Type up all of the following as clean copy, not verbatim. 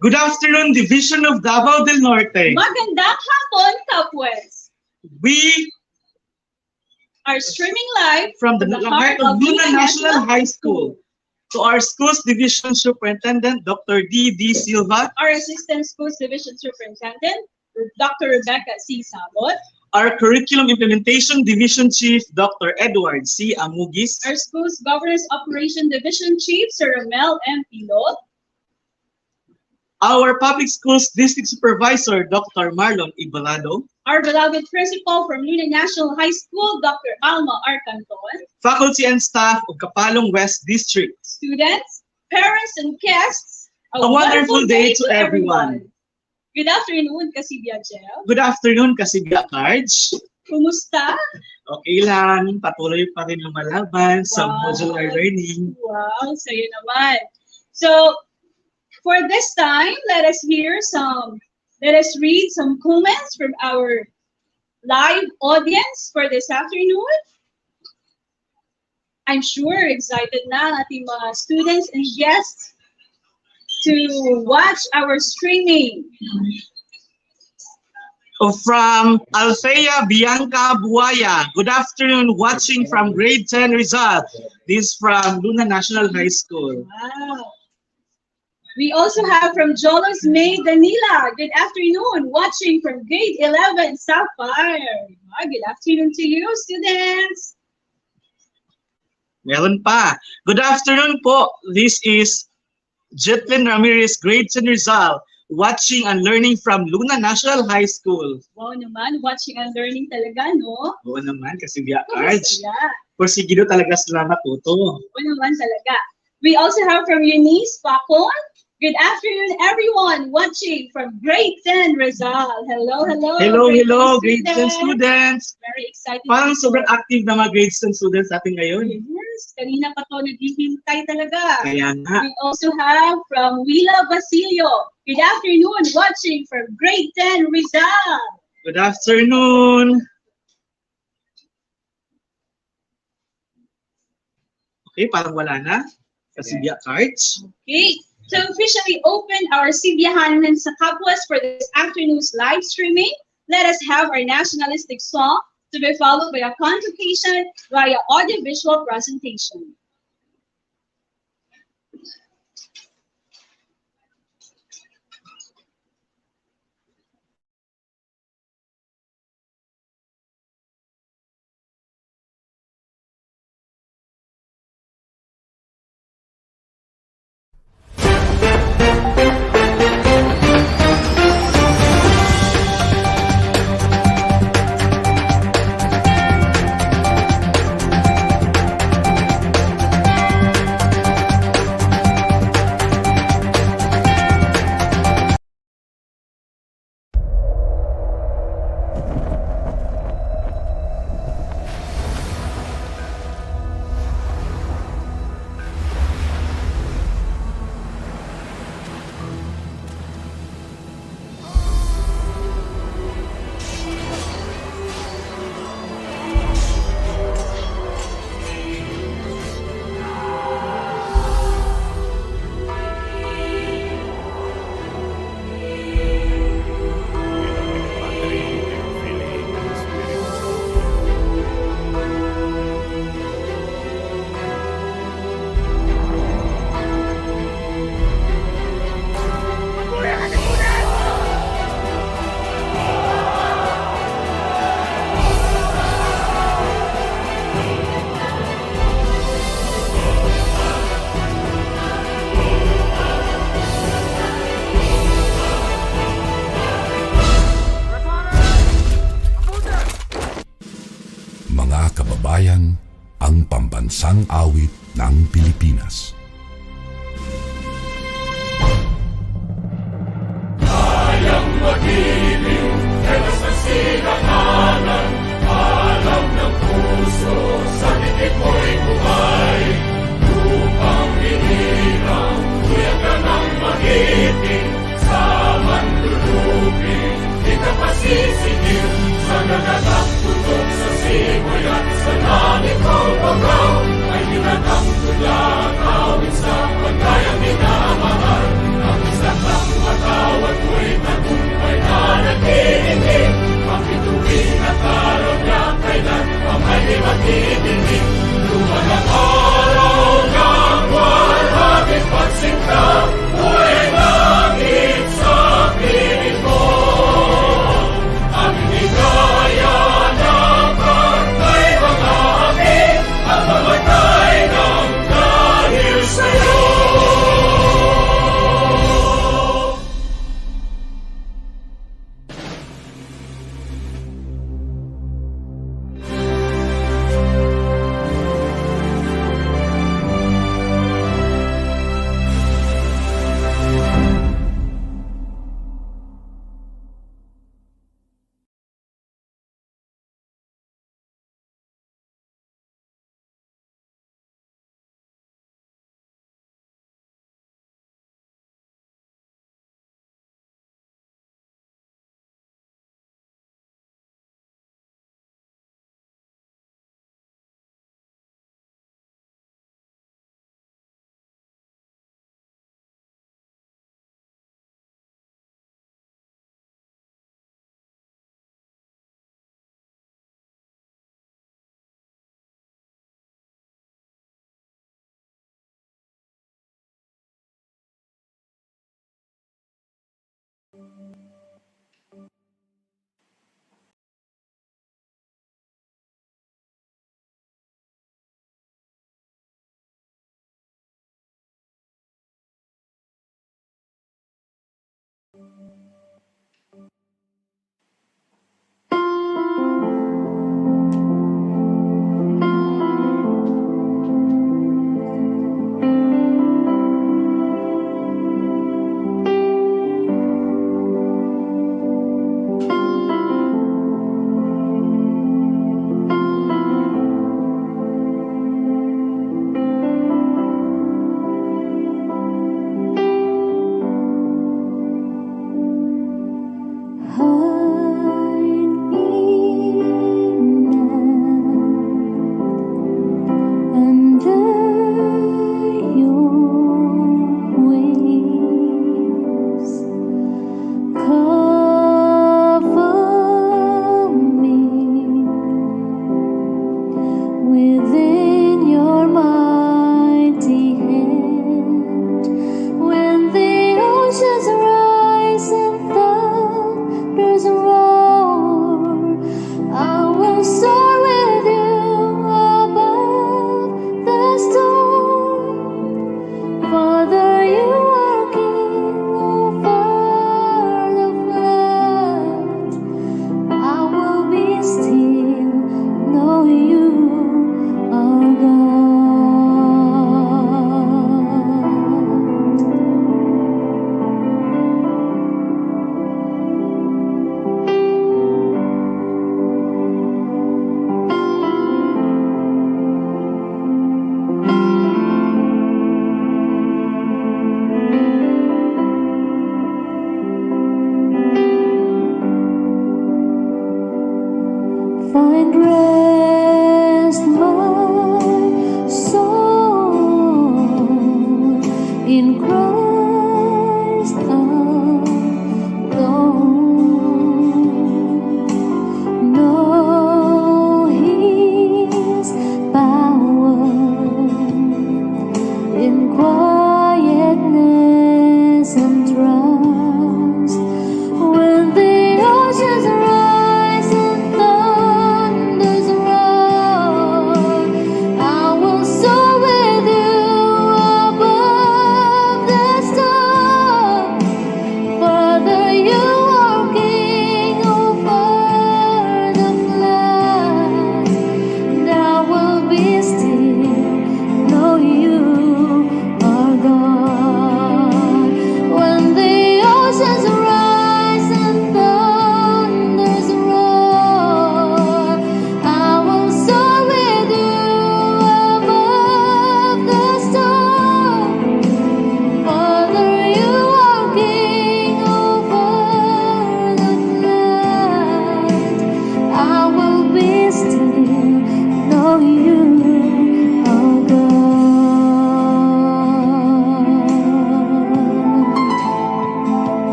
Good afternoon, Division of Davao del Norte. Magandang hapon, KapWest. We are streaming live from the heart of Luna National High School. To our school's Division Superintendent, Dr. D. Silva. Our Assistant Schools Division Superintendent, Dr. Rebecca C. Sabot. Our Curriculum Implementation Division Chief, Dr. Edward C. Amugis. Our Schools Governance Operation Division Chief, Sir Romel M. Pilot. Our Public Schools District Supervisor, Dr. Marlon Ibalado. Our beloved principal from Luna National High School, Dr. Alma R. Canton. Faculty and staff of Kapalong West District. Students, parents, and guests, a wonderful day to everyone. Good afternoon, Kasibya Jel. Good afternoon, Kasibya Cards. Kumusta? Okay lang, patuloy pa rin ang malaban sa modular learning. Wow, sa'yo naman. So, for this time, let us read some comments from our live audience for this afternoon. I'm sure excited na ang ating mga students and guests to watch our streaming. From Althea Bianca Buaya, good afternoon, watching from grade 10 Rizal. This from Luna National High School. Wow. We also have from Jolos May Danila, good afternoon, watching from grade 11 Sapphire. Good afternoon to you, students. Meron pa. Good afternoon po. This is Jetlyn Ramirez, grade 10 Rizal, watching and learning from Luna National High School. Wow naman, watching and learning talaga, no? Oo naman, kasi via cards. Masaya. Porsigido talaga sila matuto. Oo naman talaga. We also have from Eunice Pacon. Good afternoon, everyone watching from grade 10 Rizal. Hello, hello. Hello, grade 10 students. Very excited. Parang sobrang active na mga grade 10 students natin ngayon. Yes, kanina pa to naghihintay talaga. Kaya nga. We also have from Willa Basilio. Good afternoon, watching from grade 10 Rizal. Good afternoon. Okay, parang wala na. Kasi via cards. Okay. To officially open our Sibyahanan sa KapWest for this afternoon's live streaming, let us have our nationalistic song to be followed by a convocation via audiovisual presentation. Kababayan, ang pambansang awit ng Pilipinas. Kayang mag-ibig, kailas na Sibyahanan, alam ng puso, sa titik mo'y buhay. Lupang hinirang, kuya ka ng mag-ibig, sa manlulupin, di ka pasisigil, sa nagagang tutok sa simoy at sa langit ng bagaw, ay ginagang tulad. nakikinig. Lumalang araw ng walang pagsinta, buhay langit sa piling mo. Aming higaya na pagkay mga api, at mamatay ng dahil sa'yo.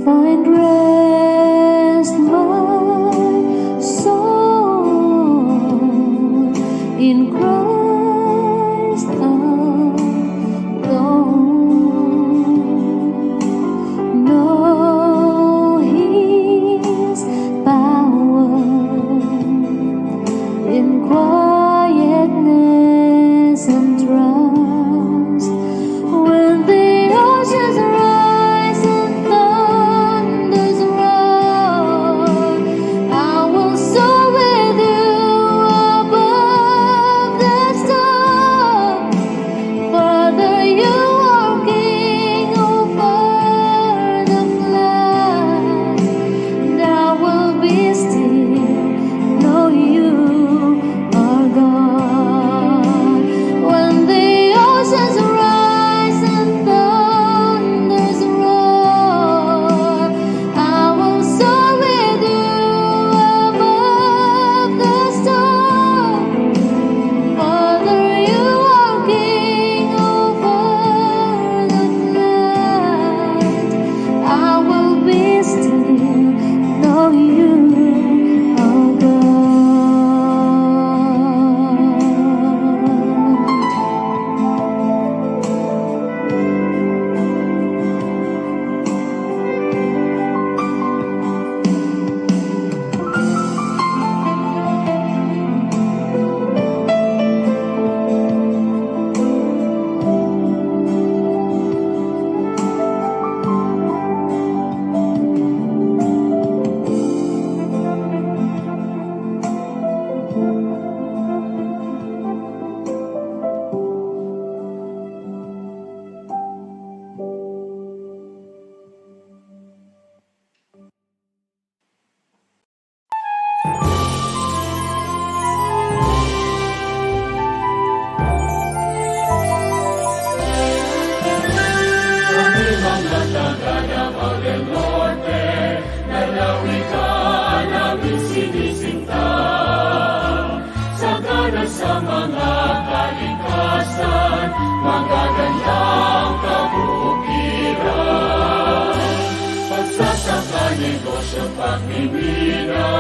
find rest, my soul, in Christ alone. Know His power in quietness and trust. When the oceans rise and thunders roar, I will soar with you above the storm. Father, you are King over the flood, and I will be still, know you are God. When the oceans rise and thunders roar, I will soar with you above the storm. Father, you are King over the flood. I will be still, know you are God. Kami mga taga-Davao del Norte, lalawigan namin sinisinta. Sagana sa mga kalikasan, magagandang kabukiran. Pagsasaka, negosyo, pagmimina,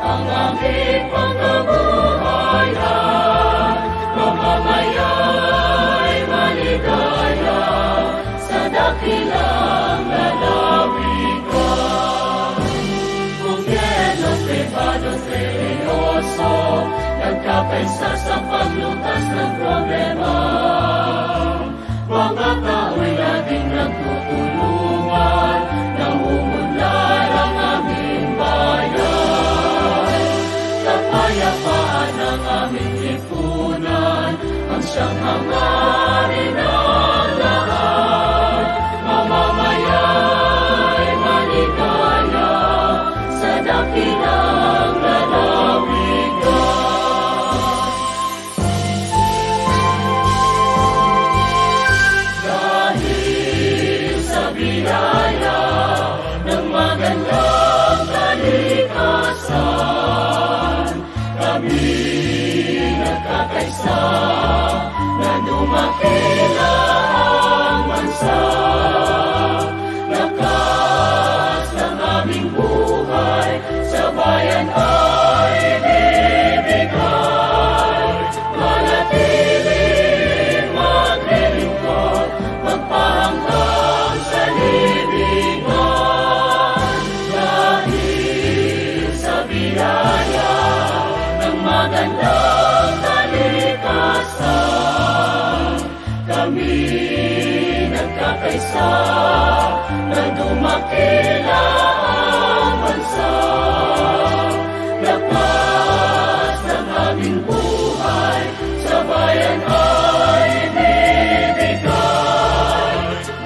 ang aming pangkabuhayan. Mamamaya'y maligaya sa dakilang lalawigan. Gobyerno, pribado, religyoso, nagkakaisa sa paglutas ng problema. Mga tao'y laging nagtutulungan, nauunlad ang aming bayan. Kapayapaan ang aming lipunan, ang siyang hangarin ng lahat. Mamamaya'y maligaya sa dakilang lalawigan. Dahil sa biyaya ng magandang kalikasan, kami nagkakaisa na dumakila ang bansa. Lakas ng aming buhay sa bayan ay bibigay. Manatiling maglilingkod, magpahanggang sa libingan. Dahil sa biyaya ng magandang kalikasan, kami nagkakaisa na dumakila ang bansa. Lakas ng aming buhay sa bayan ay bibigay.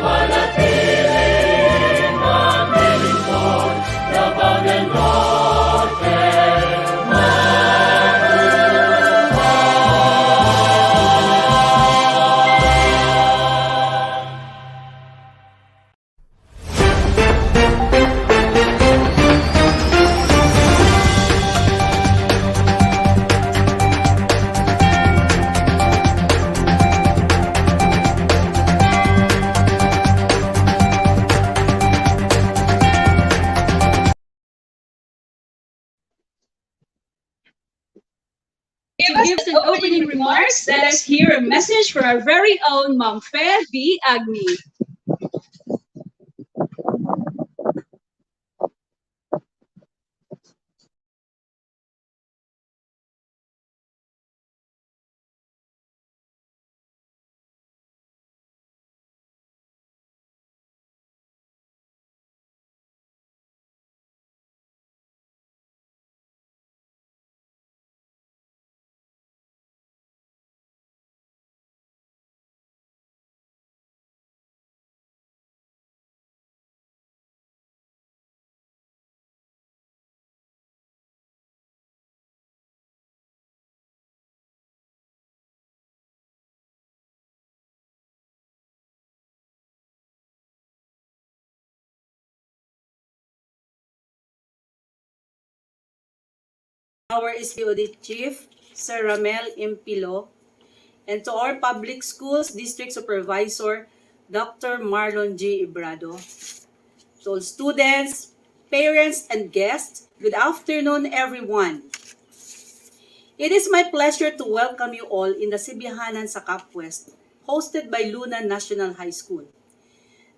Manatiling maglilingkod, Davao del Norte, mabuhay! opening remarks, let us hear a message from our very own Ma'am Fe V. Agni. Our SBOD Chief, Sir Ramel Impilo, and to our Public Schools District Supervisor, Dr. Marlon G. Ibrado. To all students, parents, and guests, good afternoon, everyone. It is my pleasure to welcome you all in the Sibyahanan sa KapWest, hosted by Luna National High School.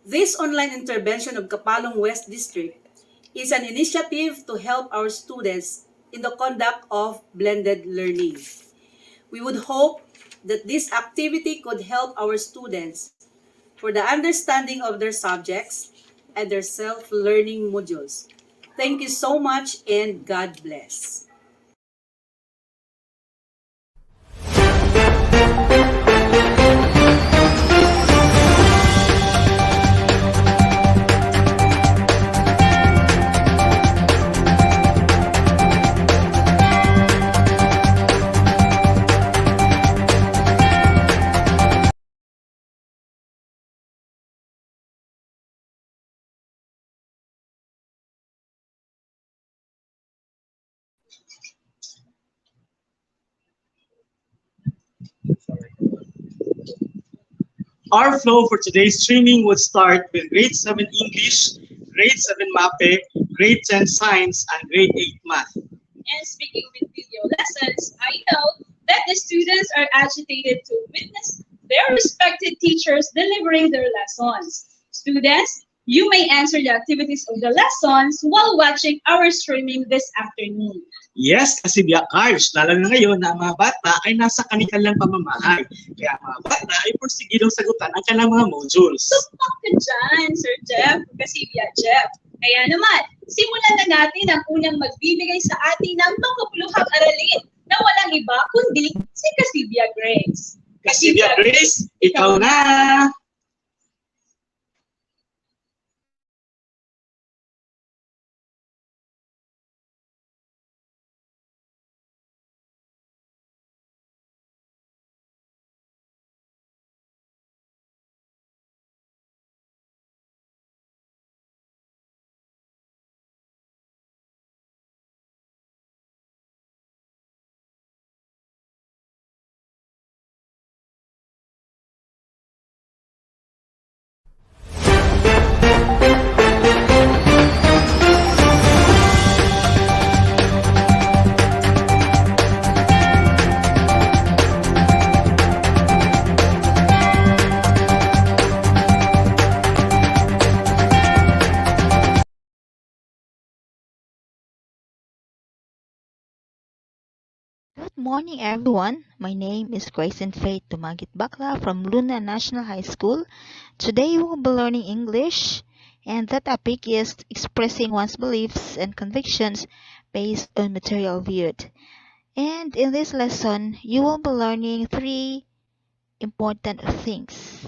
This online intervention of Kapalong West District is an initiative to help our students in the conduct of blended learning. We would hope that this activity could help our students for the understanding of their subjects and their self-learning modules. Thank you so much and God bless. Our flow for today's streaming would start with grade 7 English, grade 7 MAPE, grade 10 Science, and grade 8 Math. And speaking with video lessons, I know that the students are agitated to witness their respected teachers delivering their lessons. Students, you may answer the activities of the lessons while watching our streaming this afternoon. Yes, kasi Biakars, lalo na ngayon na ang mga bata ay nasa kanilang pamamahay. Kaya ang mga bata ay porsigidong sagutan ang kanilang mga modules. Tupak ka dyan, Sir Jeff, kasi Jeff. Kaya naman, simulan na natin ang unang magbibigay sa atin ng makabuluhang aralin na walang iba kundi si Kasibya Grace. Kasibya Grace, ikaw na! Good morning, everyone. My name is Grace and Faith Tumagit Bakla from Luna National High School. Today we will be learning English, and the topic is expressing one's beliefs and convictions based on material viewed. And in this lesson, you will be learning 3 important things.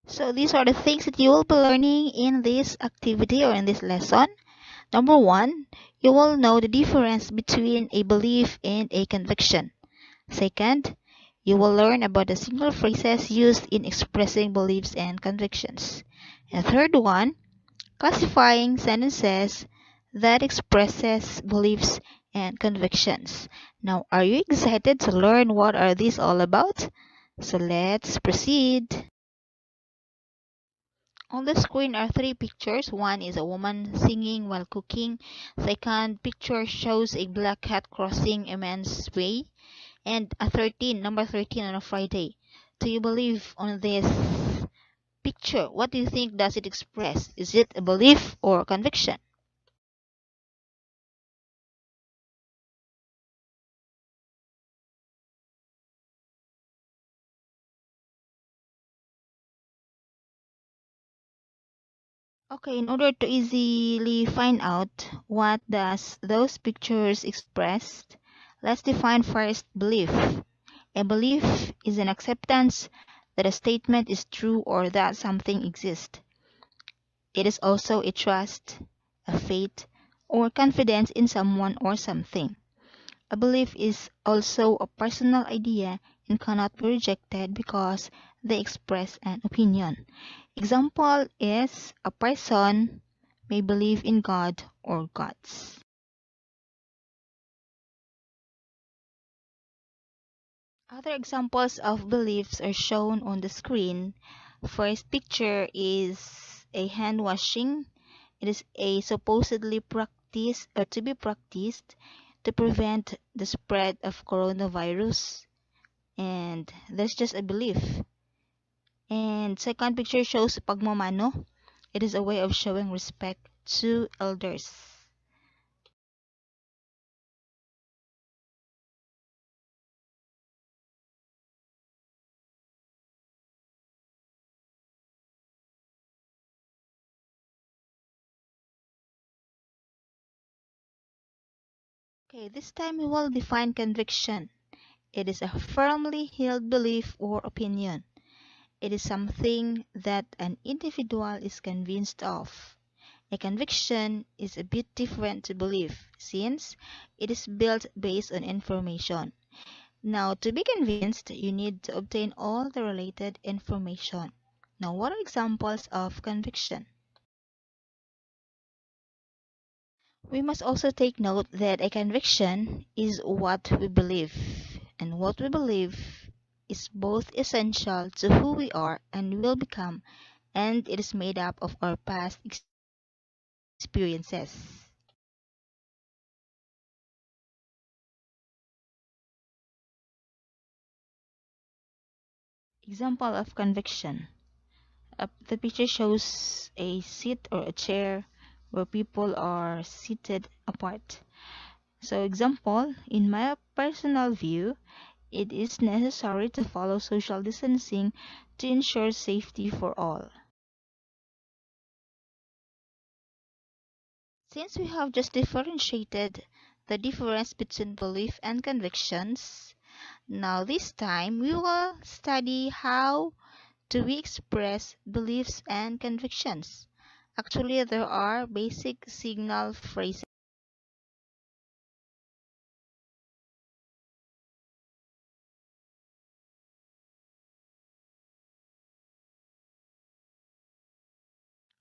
So these are the things that you will be learning in this activity or in this lesson. Number 1, you will know the difference between a belief and a conviction. Second, you will learn about the single phrases used in expressing beliefs and convictions. And third one, classifying sentences that expresses beliefs and convictions. Now, are you excited to learn what are these all about? So let's proceed. On the screen are three pictures. One is a woman singing while cooking. Second picture shows a black cat crossing a man's way. And number 13 on a Friday. Do you believe on this picture? What do you think does it express? Is it a belief or conviction? Okay, in order to easily find out what does those pictures express, let's define first belief. A belief is an acceptance that a statement is true or that something exists. It is also a trust, a faith, or confidence in someone or something. A belief is also a personal idea and cannot be rejected because they express an opinion. Example is a person may believe in God or gods. Other examples of beliefs are shown on the screen. First picture is a hand washing. It is a supposedly practice or to be practiced to prevent the spread of coronavirus. And that's just a belief. And second picture shows pagmamano. It is a way of showing respect to elders. Okay, this time we will define conviction. It is a firmly held belief or opinion. It is something that an individual is convinced of. A conviction is a bit different to belief since it is built based on information. Now, to be convinced, you need to obtain all the related information. Now, what are examples of conviction? We must also take note that a conviction is what we believe, and what we believe is both essential to who we are and will become, and it is made up of our past experiences. Example of conviction. The picture shows a seat or a chair where people are seated apart. So example, in my personal view, it is necessary to follow social distancing to ensure safety for all. Since we have just differentiated the difference between belief and convictions, now this time we will study how do we express beliefs and convictions. Actually, there are basic signal phrases.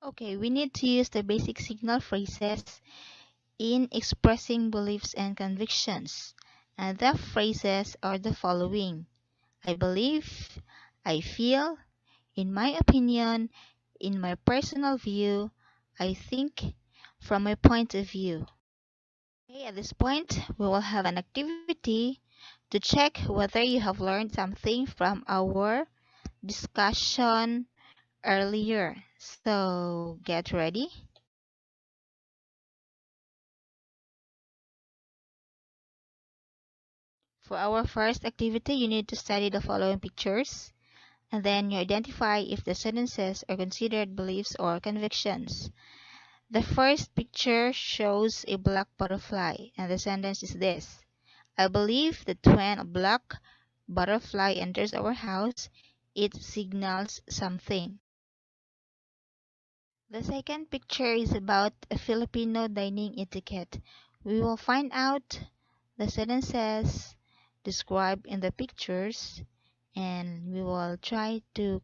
Okay, we need to use the basic signal phrases in expressing beliefs and convictions. And the phrases are the following: I believe, I feel, in my opinion, in my personal view, I think, from my point of view. Okay, at this point, we will have an activity to check whether you have learned something from our discussion earlier. So, get ready. For our first activity, you need to study the following pictures, and then you identify if the sentences are considered beliefs or convictions. The first picture shows a black butterfly, and the sentence is this: I believe that when a black butterfly enters our house, it signals something. The second picture is about a Filipino dining etiquette. We will find out the sentences described in the pictures, and we will try to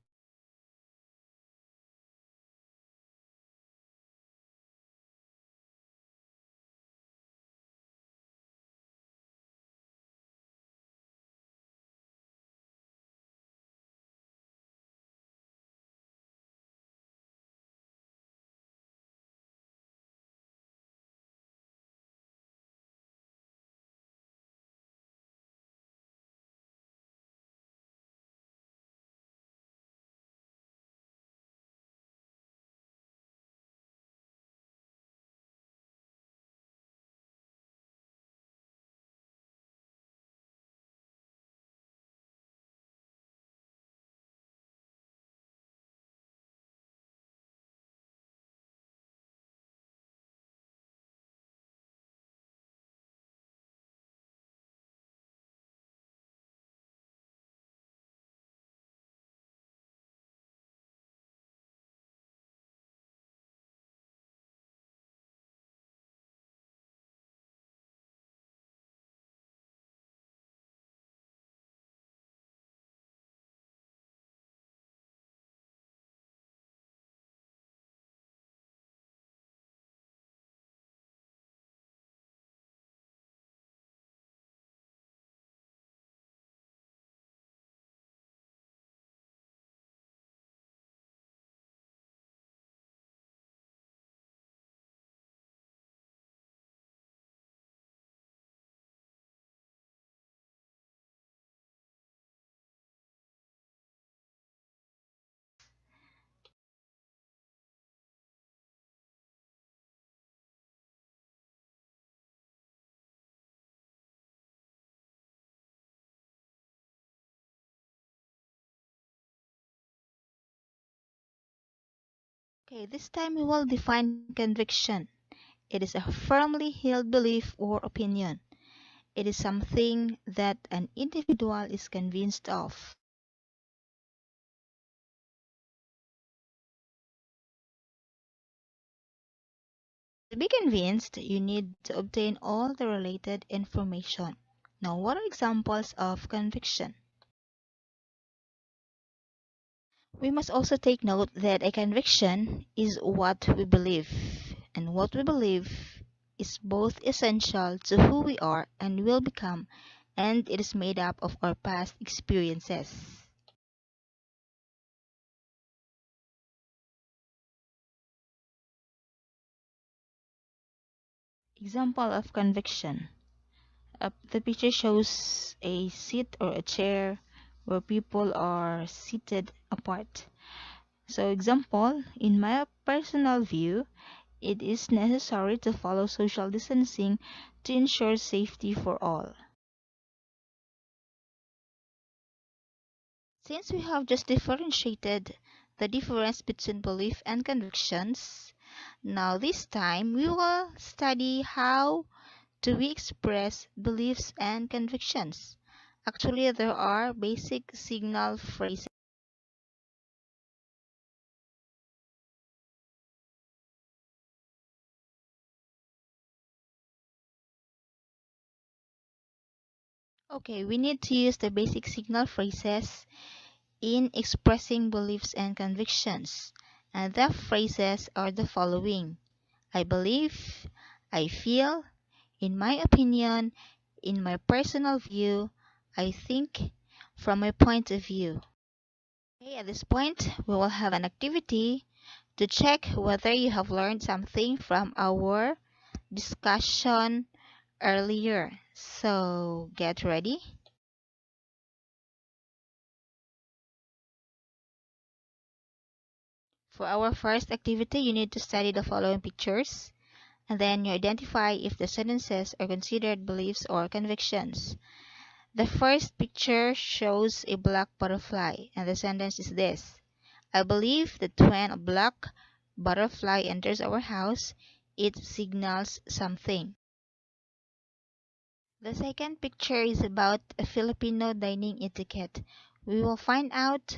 Okay, this time we will define conviction. It is a firmly held belief or opinion. It is something that an individual is convinced of. To be convinced, you need to obtain all the related information. Now, what are examples of conviction? We must also take note that a conviction is what we believe, and what we believe is both essential to who we are and will become, and it is made up of our past experiences. Example of conviction. The picture shows a seat or a chair where people are seated apart. So example, in my personal view, it is necessary to follow social distancing to ensure safety for all. Since we have just differentiated the difference between belief and convictions, now this time we will study how do we express beliefs and convictions. Actually, there are basic signal phrases. Okay, we need to use the basic signal phrases in expressing beliefs and convictions. And the phrases are the following: I believe, I feel, in my opinion, in my personal view, I think, from my point of view. Okay, at this point, we will have an activity to check whether you have learned something from our discussion earlier. So get ready. For our first activity, you need to study the following pictures, and then you identify if the sentences are considered beliefs or convictions. The first picture shows a black butterfly, and the sentence is this: I believe that when a black butterfly enters our house, it signals something. The second picture is about a Filipino dining etiquette. We will find out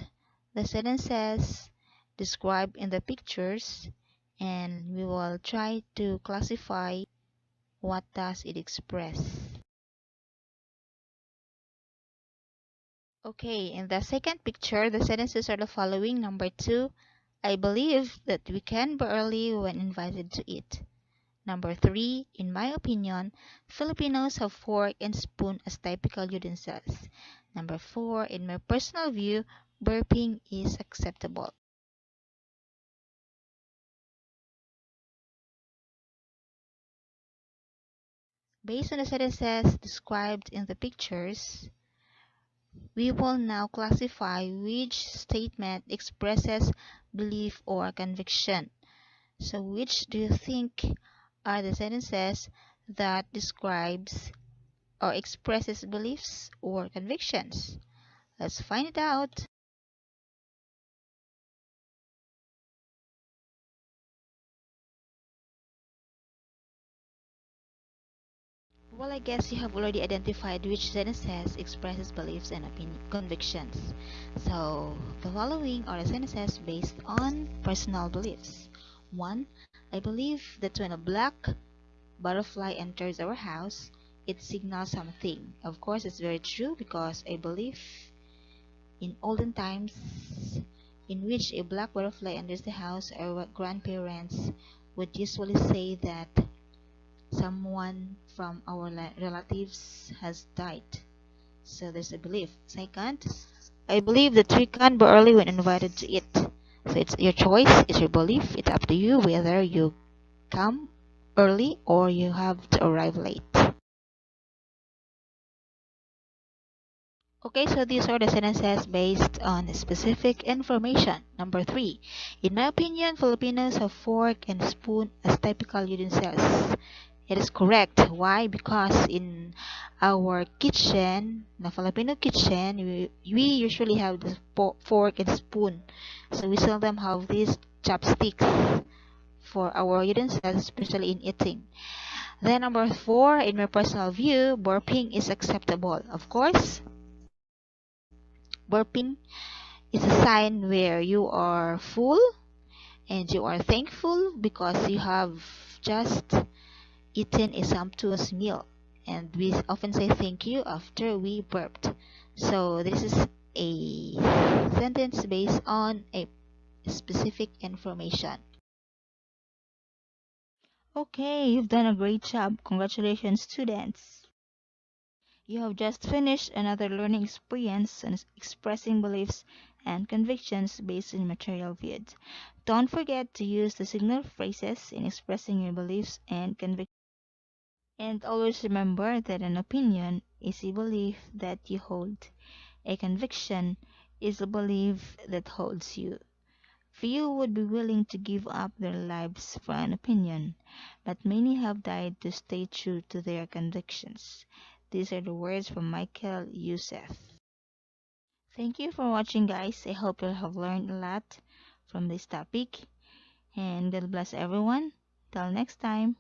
the sentences described in the pictures, and we will try to classify what does it express. Okay, in the second picture, the sentences are the following. Number 2, I believe that we can be early when invited to eat. Number 3, in my opinion, Filipinos have fork and spoon as typical utensils. Number 4, in my personal view, burping is acceptable. Based on the sentences described in the pictures, we will now classify which statement expresses belief or conviction. So which do you think are the sentences that describes or expresses beliefs or convictions? Let's find it out. Well, I guess you have already identified which sentences expresses beliefs and convictions. So, the following are the sentences based on personal beliefs. 1. I believe that when a black butterfly enters our house, it signals something. Of course, it's very true because I believe in olden times in which a black butterfly enters the house, our grandparents would usually say that someone from our relatives has died. So there's a belief. Second, I believe that we can be early when invited to eat. So it's your choice, it's your belief. It's up to you whether you come early or you have to arrive late. Okay, so these are the sentences based on specific information. Number 3, in my opinion, Filipinos have fork and spoon as typical utensils. It is correct. Why? Because in our kitchen, the Filipino kitchen, we usually have the fork and spoon. So we seldom have these chopsticks for our utensils, especially in eating. Then number 4, in my personal view, burping is acceptable. Of course, burping is a sign where you are full and you are thankful because you have just eaten a sumptuous meal. And we often say thank you after we burped. So this is a sentence based on a specific information. Okay, you've done a great job. Congratulations, students. You have just finished another learning experience on expressing beliefs and convictions based on material viewed. Don't forget to use the signal phrases in expressing your beliefs and convictions. And always remember that an opinion is a belief that you hold. A conviction is a belief that holds you. Few would be willing to give up their lives for an opinion, but many have died to stay true to their convictions. These are the words from Michael Youssef. Thank you for watching, guys. I hope you have learned a lot from this topic, and God bless everyone. Till next time.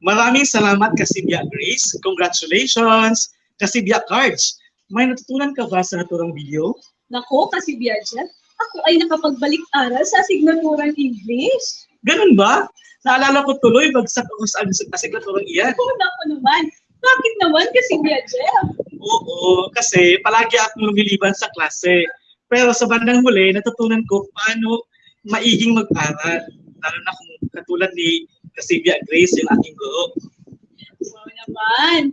Maraming salamat Kasibya Grace. Congratulations, Kasibya Cards. May natutunan ka ba sa naturang video? Nako, kasi Jeff, ako ay nakapagbalik-aral sa asignaturang English. Ganun ba? Naalala ko tuloy, bagsak ako sa asignaturang iyan. Oo, nako naman. Bakit naman kasi Jeff? Oo, kasi palagi akong lumiliban sa klase. Pero sa bandang huli, natutunan ko paano maiging mag-aral. Lalo na kung katulad ni Kasibya Grace, yung aking guro. Oo naman.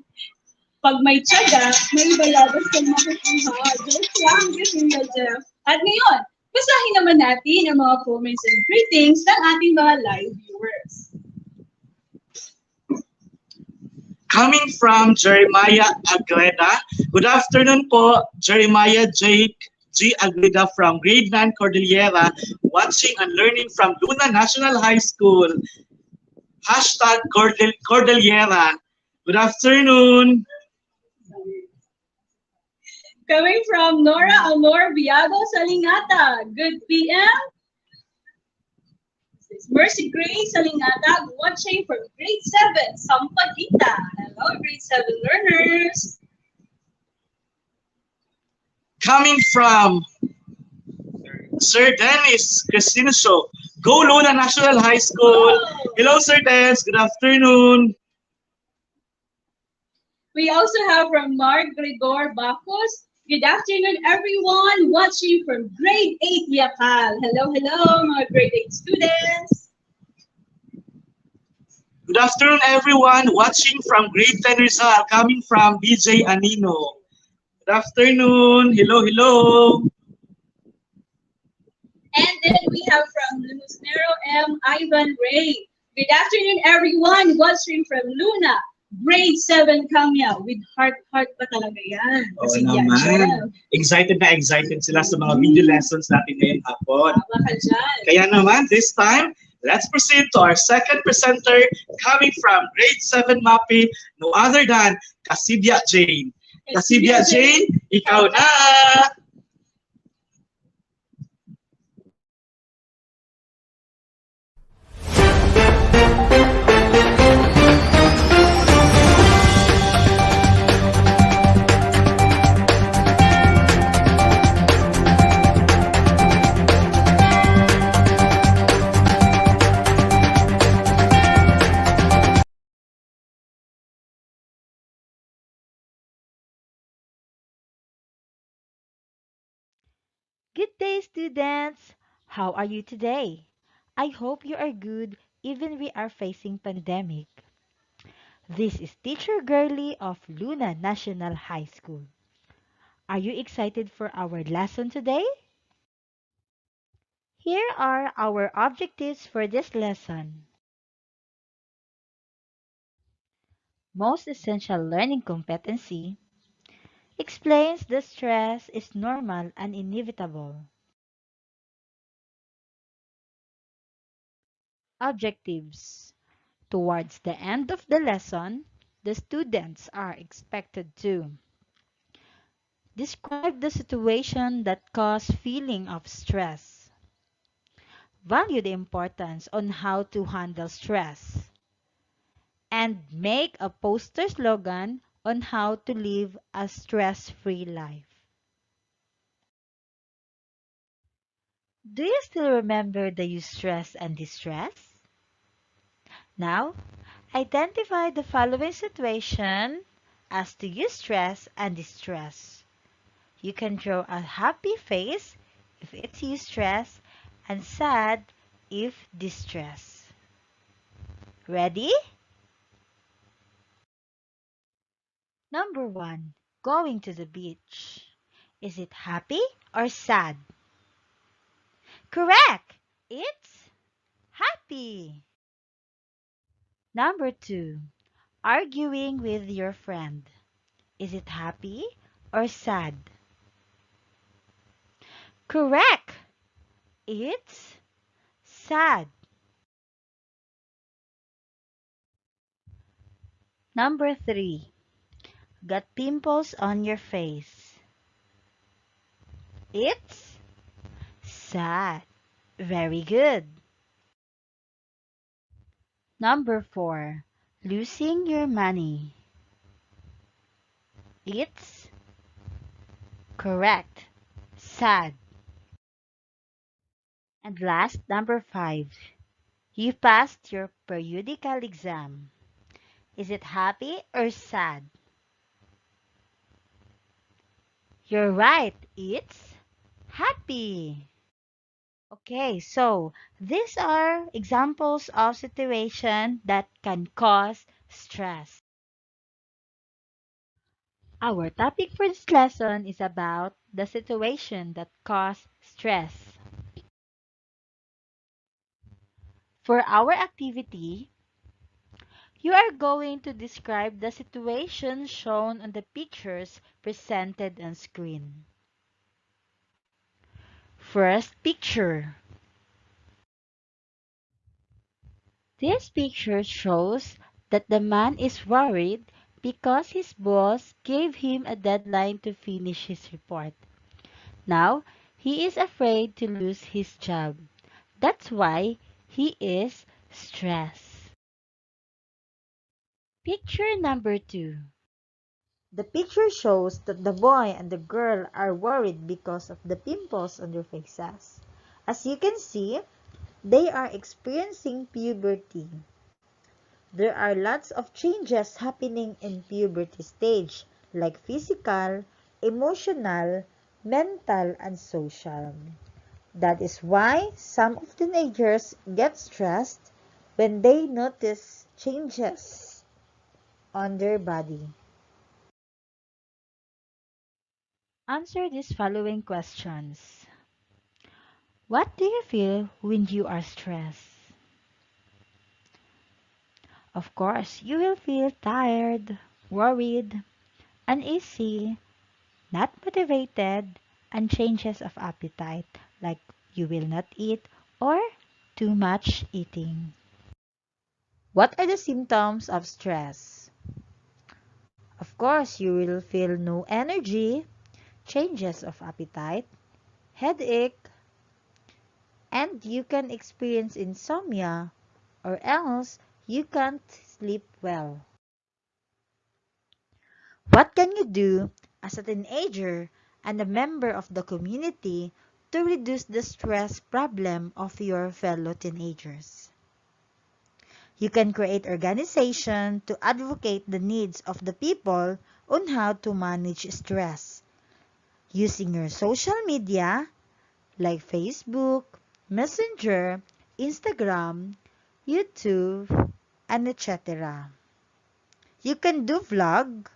Pag may tiyaga, may balabas kang makukuha. Joke lang, kasi Jeff. At ngayon, basahin naman natin ang mga comments and greetings ng ating mga live viewers. Coming from Jeremiah Agreda. Good afternoon po, Jeremiah G. Agreda from Grade 9 Cordillera, watching and learning from Luna National High School. Hashtag Cordillera. Good afternoon. Coming from Nora Alor Biago Salingata. Good PM. Mercy Grace Salingata watching from grade 7, Sampaguita. Hello, grade 7 learners. Coming from Sir Dennis Cristinso, Go Luna National High School. Hello, Sir Dennis. Good afternoon. We also have from Mark Gregor Bacos. Good afternoon, everyone watching from grade 8 Yakal. Hello, hello, mga grade 8 students. Good afternoon, everyone watching from grade 10 Rizal, coming from BJ Anino. Good afternoon. Hello, hello. And then we have from Lumusnero M. Ivan Ray. Good afternoon, everyone watching from Luna. Grade 7 Kamya with heart pa talaga yan. Oo Kasi naman. Excited na excited sila sa mga video lessons natin ngayong hapon. Tama ka dyan. Kaya naman, this time, let's proceed to our second presenter coming from grade 7 MAPI, no other than Kasibya Jane. Kasibya Jane, ikaw na! Good day, students! How are you today? I hope you are good even we are facing pandemic. This is Teacher Girly of Luna National High School. Are you excited for our lesson today? Here are our objectives for this lesson. most essential learning competency, explains that stress is normal and inevitable. Objectives. Towards the end of the lesson, the students are expected to describe the situation that caused feeling of stress, value the importance on how to handle stress, and make a poster slogan on how to live a stress-free life. Do you still remember the eustress and distress? Now, identify the following situation as to eustress and distress. You can draw a happy face if it's eustress and sad if distress. Ready? Number 1. Going to the beach. Is it happy or sad? Correct! It's happy. Number 2. Arguing with your friend. Is it happy or sad? Correct! It's sad. Number 3. Got pimples on your face. It's sad. Very good. Number 4. Losing your money. It's correct. Sad. And last, number 5. You passed your periodical exam. Is it happy or sad? You're right. It's happy. Okay, so these are examples of situation that can cause stress. Our topic for this lesson is about the situation that cause stress. For our activity, you are going to describe the situation shown on the pictures presented on screen. First picture. This picture shows that the man is worried because his boss gave him a deadline to finish his report. Now, he is afraid to lose his job. That's why he is stressed. Picture number 2. The picture shows that the boy and the girl are worried because of the pimples on their faces. As you can see, they are experiencing puberty. There are lots of changes happening in puberty stage, like physical, emotional, mental, and social. That is why some of teenagers get stressed when they notice changes on their body. Answer these following questions. What do you feel when you are stressed? Of course, you will feel tired, worried, uneasy, not motivated, and changes of appetite, like you will not eat or too much eating. What are the symptoms of stress? Of course, you will feel no energy, changes of appetite, headache, and you can experience insomnia, or else you can't sleep well. What can you do as a teenager and a member of the community to reduce the stress problem of your fellow teenagers? You can create organization to advocate the needs of the people on how to manage stress using your social media like Facebook, Messenger, Instagram, YouTube, and etc. You can do vlog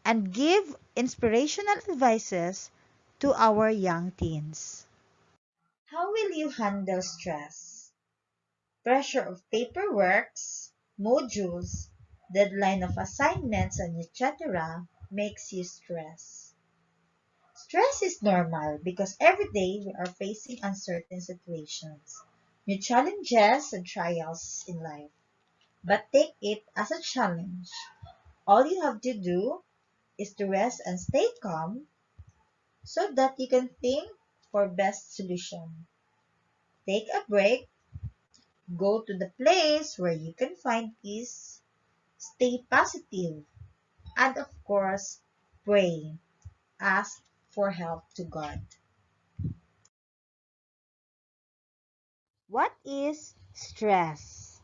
and give inspirational advices to our young teens. How will you handle stress? Pressure of paperwork, modules, deadline of assignments, and etc. makes you stress. Stress is normal because every day we are facing uncertain situations, new challenges and trials in life. But take it as a challenge. All you have to do is to rest and stay calm so that you can think for best solution. Take a break, go to the place where you can find peace, stay positive, and of course, pray. Ask for help to God. What is stress?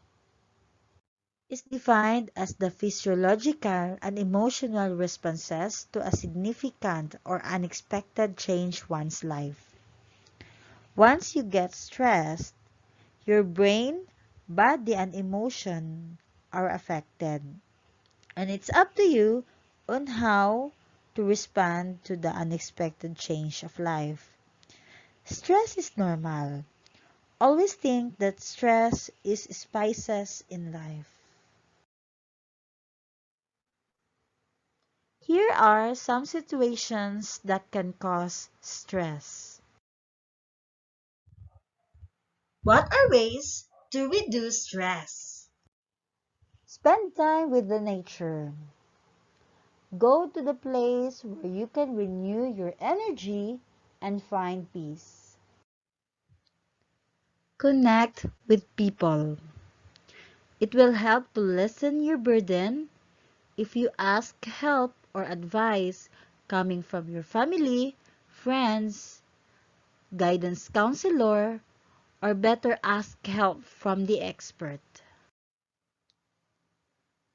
Is defined as the physiological and emotional responses to a significant or unexpected change one's life. Once you get stressed, your brain, body, and emotion are affected, and it's up to you on how to respond to the unexpected change of life. Stress is normal. Always think that stress is spices in life. Here are some situations that can cause stress. What are ways to reduce stress? Spend time with the nature. Go to the place where you can renew your energy and find peace. Connect with people. It will help to lessen your burden if you ask help or advice coming from your family, friends, guidance counselor, or better ask help from the expert.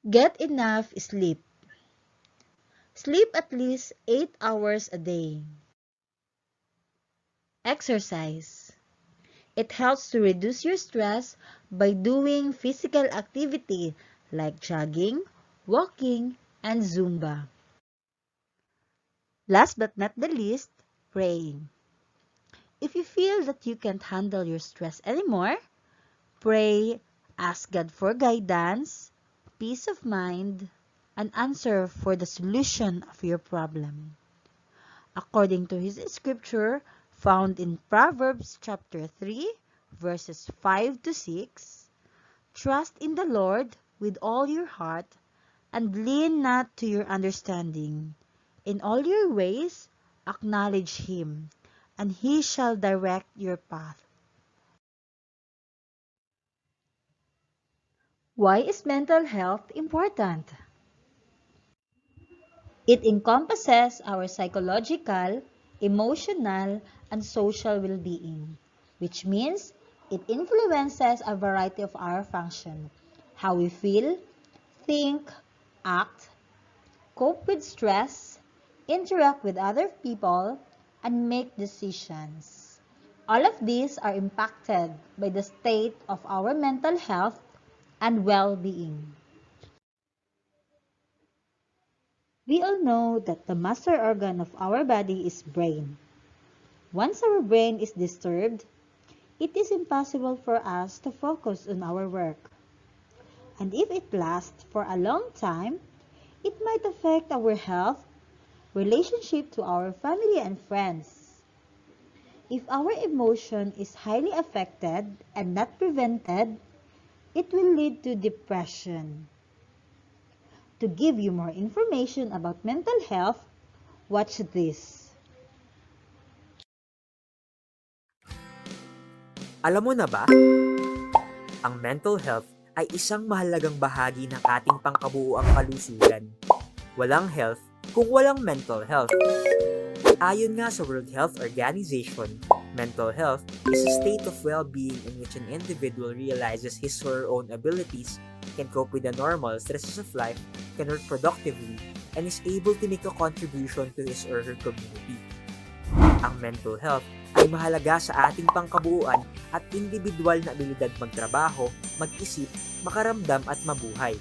Get enough sleep. Sleep at least 8 hours a day. Exercise. It helps to reduce your stress by doing physical activity like jogging, walking, and Zumba. Last but not the least, praying. If you feel that you can't handle your stress anymore, pray, ask God for guidance, peace of mind, an answer for the solution of your problem. According to his scripture found in Proverbs chapter 3, verses 5 to 6, trust in the Lord with all your heart and lean not to your understanding. In all your ways, acknowledge him, and he shall direct your path. Why is mental health important? It encompasses our psychological, emotional, and social well-being, which means it influences a variety of our function, how we feel, think, act, cope with stress, interact with other people, and make decisions. All of these are impacted by the state of our mental health and well-being. We all know that the master organ of our body is brain. Once our brain is disturbed, it is impossible for us to focus on our work. And if it lasts for a long time, it might affect our health, relationship to our family and friends. If our emotion is highly affected and not prevented, it will lead to depression. To give you more information about mental health, watch this. Alam mo na ba? Ang mental health ay isang mahalagang bahagi ng ating pangkabuuang kalusugan. Walang health kung walang mental health. Ayon nga sa World Health Organization, mental health is a state of well-being in which an individual realizes his or her own abilities, can cope with the normal stresses of life, can work productively, and is able to make a contribution to his or her community. Ang mental health ay mahalaga sa ating pangkabuuan at individual na abilidad magtrabaho, mag-isip, makaramdam at mabuhay.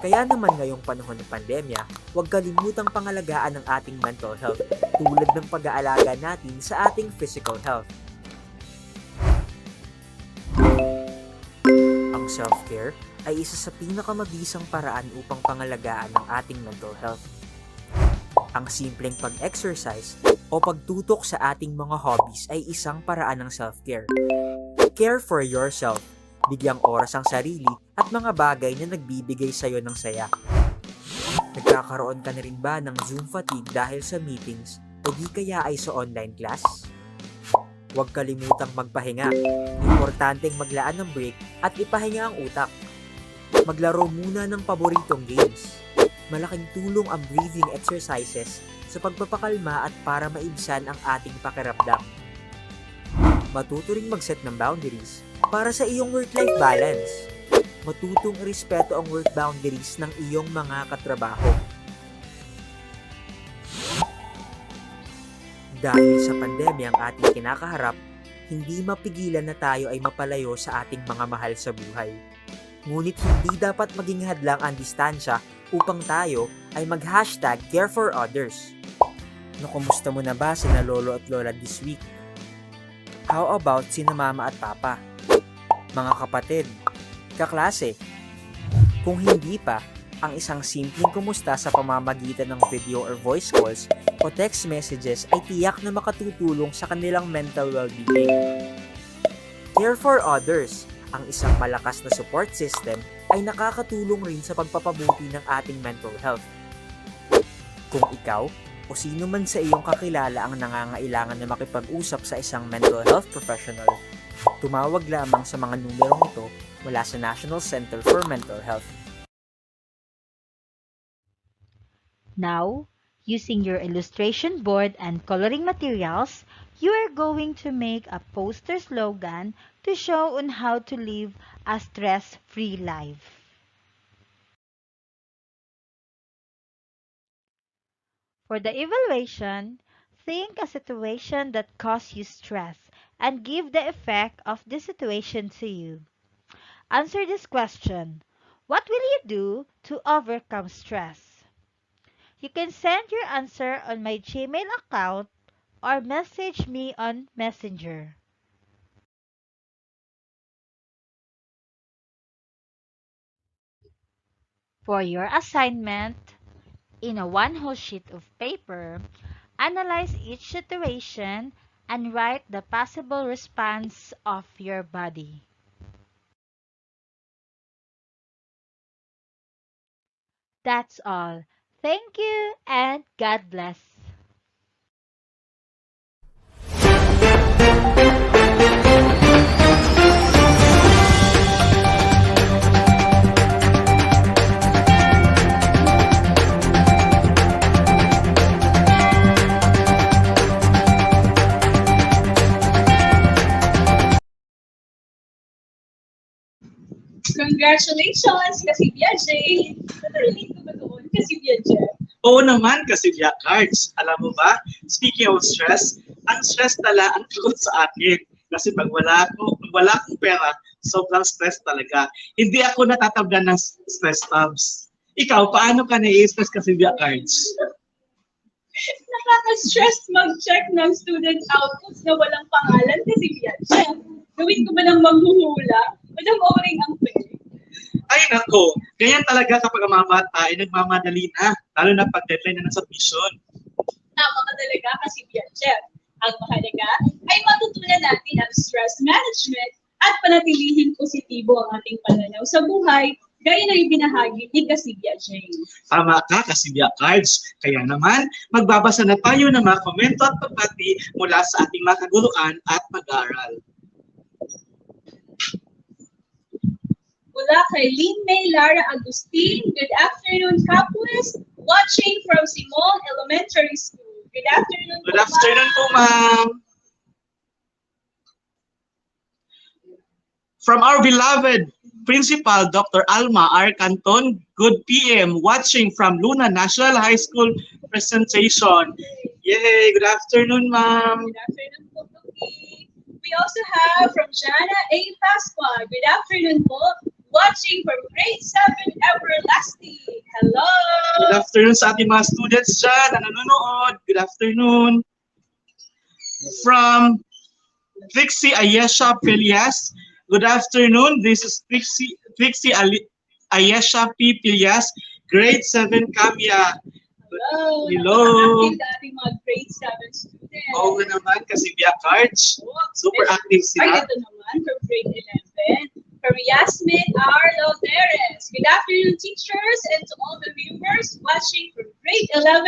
Kaya naman ngayong panahon ng pandemya, huwag kalimutang pangalagaan ang ating mental health tulad ng pag-aalaga natin sa ating physical health. Ang self-care ay isa sa pinakamabisang paraan upang pangalagaan ang ating mental health. Ang simpleng pag-exercise o pagtutok sa ating mga hobbies ay isang paraan ng self-care. Care for yourself, bigyang oras ang sarili at mga bagay na nagbibigay sa'yo ng saya. Nagkakaroon ka na rin ba ng Zoom fatigue dahil sa meetings o di kaya ay sa online class? Huwag kalimutang magpahinga. Importanteng maglaan ng break at ipahinga ang utak. Maglaro muna ng paboritong games. Malaking tulong ang breathing exercises sa pagpapakalma at para maibsan ang ating pakiramdam. Matuto ring mag-set ng boundaries para sa iyong work-life balance. Matutong irespeto ang work boundaries ng iyong mga katrabaho. Dahil sa pandemya ang ating kinakaharap, hindi mapigilan na tayo ay mapalayo sa ating mga mahal sa buhay. Ngunit hindi dapat maging hadlang ang distansya upang tayo ay mag-hashtag care for others. Kumusta mo na ba sina lolo at lola this week? How about sina mama at papa? Mga kapatid, kaklase? Kung hindi pa, ang isang simpleng kumusta sa pamamagitan ng video or voice calls o text messages ay tiyak na makatutulong sa kanilang mental well-being. Care for others, ang isang malakas na support system, ay nakakatulong rin sa pagpapabuti ng ating mental health. Kung ikaw o sino man sa iyong kakilala ang nangangailangan na makipag-usap sa isang mental health professional, tumawag lamang sa mga numerong ito mula sa National Center for Mental Health. Now, using your illustration board and coloring materials, you are going to make a poster slogan to show on how to live a stress-free life. For the evaluation, think a situation that caused you stress and give the effect of the situation to you. Answer this question. What will you do to overcome stress? You can send your answer on my Gmail account or message me on Messenger. For your assignment, in a one whole sheet of paper, analyze each situation and write the possible response of your body. That's all. Thank you and God bless. Congratulations, Kasibya J! Nakarelate ko ba doon, Kasibya J? Oo naman, Kasibya Cards. Alam mo ba, speaking of stress, ang stress tala ang tugot sa akin. Kasi pag wala akong pera, sobrang stress talaga. Hindi ako natatablan ng stress tabs. Ikaw, paano ka na-i-stress, Kasibya Cards? Nakaka-stress mag-check ng student outputs na walang pangalan, Kasibya J. Gawin ko ba ng maghuhula? Walang oring ang pera. Ay nako, ganyan talaga kapag ang mga bata ay nagmamadali na, lalo na pag deadline na ng submission. Tama ka talaga, Kasibya J. Ang mahalaga ay matutunan natin ang stress management at panatilihing positibo ang ating pananaw sa buhay, gaya ng ibinahagi ni Kasibya J. Tama ka, Kasibya Cards. Kaya naman, magbabasa na tayo ng mga komento at pagbati mula sa ating mga kaguluhan at mag-aaral. Mula kay Lynn May Lara Agustin, good afternoon, KapWest, watching from Simon Elementary School. Good afternoon po, Good afternoon po, ma'am. From our beloved Principal, Dr. Alma R. Canton, good PM, watching from Luna National High School presentation. Yay, good afternoon, ma'am. Good afternoon po, Tuki. We also have from Jana A. Pasqua, good afternoon po, watching from grade 7 Everlasting. Hello! Good afternoon sa ating mga students dyan na nanonood. Good afternoon. From Trixie Ayesha Pelias, good afternoon. This is Trixie Ayesha P. Pilyas, grade 7 Kamya. Hello. Hello. Active na ating mga grade 7 students. Oo nga naman, kasi via cards. Super active Ay, sila. ito naman from grade 11. From Yasmin R. Loderes. Good afternoon, teachers, and to all the viewers watching from grade 11.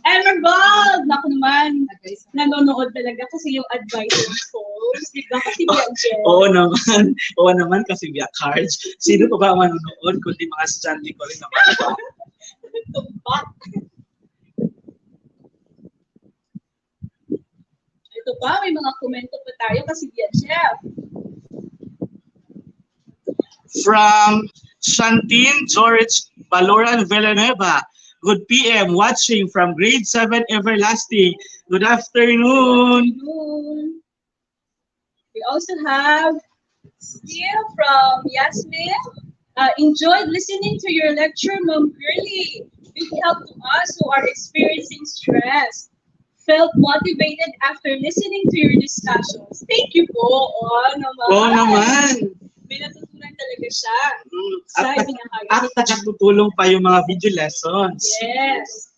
Emerald! Naku naman, nanonood talaga kasi yung advisor post. Di ba? Kasi Bianca. Oo naman. Oo naman, kasi via cards. Sino pa ba ang manonood kundi mga estudyante ko rin naman? Tumpak. Ito pa, may mga komento pa tayo kasi Bianca. From Shantine George Baloran Villanueva. Good PM, watching from grade 7 Everlasting. Good afternoon. We also have still from Yasmin. Enjoyed listening to your lecture, Ma'am Girly. Big help to us who are experiencing stress. Felt motivated after listening to your discussions. Thank you po. Oo naman. Oo naman. May natutunan talaga siya. At nakatutulong pa yung mga video lessons. Yes.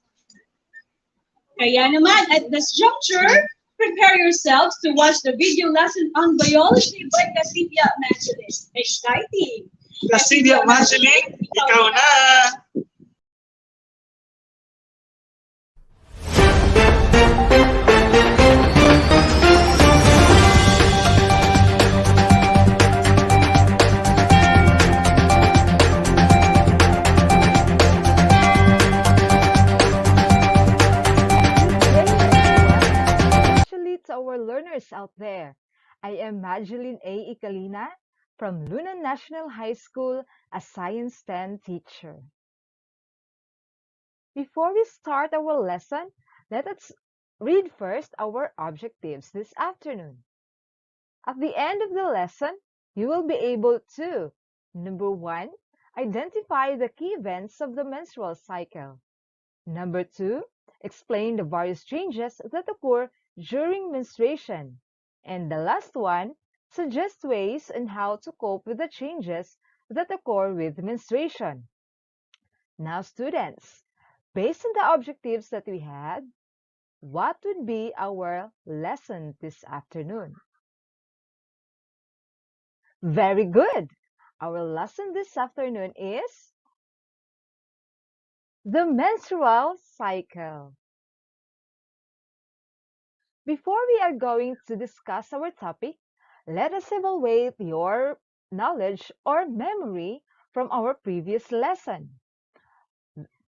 Kaya naman, at this juncture, prepare yourselves to watch the video lesson on biology by Kasibya Evangelist. Exciting! Kasibya Evangelist, ikaw na! To our learners out there, I am Madeline A. Icalina from Luna National High School, a Science 10 teacher. Before we start our lesson, let us read first our objectives this afternoon. At the end of the lesson, you will be able to, number 1, identify the key events of the menstrual cycle. Number 2, explain the various changes that occur during menstruation. And the last one, suggest ways on how to cope with the changes that occur with menstruation. Now, students, based on the objectives that we had, what would be our lesson this afternoon? Very good. Our lesson this afternoon is the menstrual cycle. Before we are going to discuss our topic, let us evaluate your knowledge or memory from our previous lesson.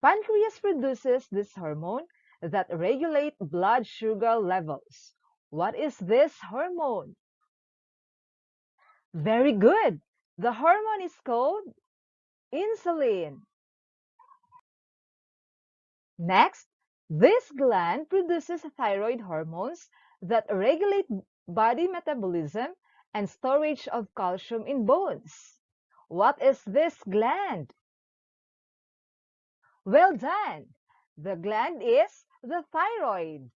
Pancreas produces this hormone that regulates blood sugar levels. What is this hormone? Very good. The hormone is called insulin. Next, this gland produces thyroid hormones that regulate body metabolism and storage of calcium in bones. What is this gland? Well done. The gland is the thyroid.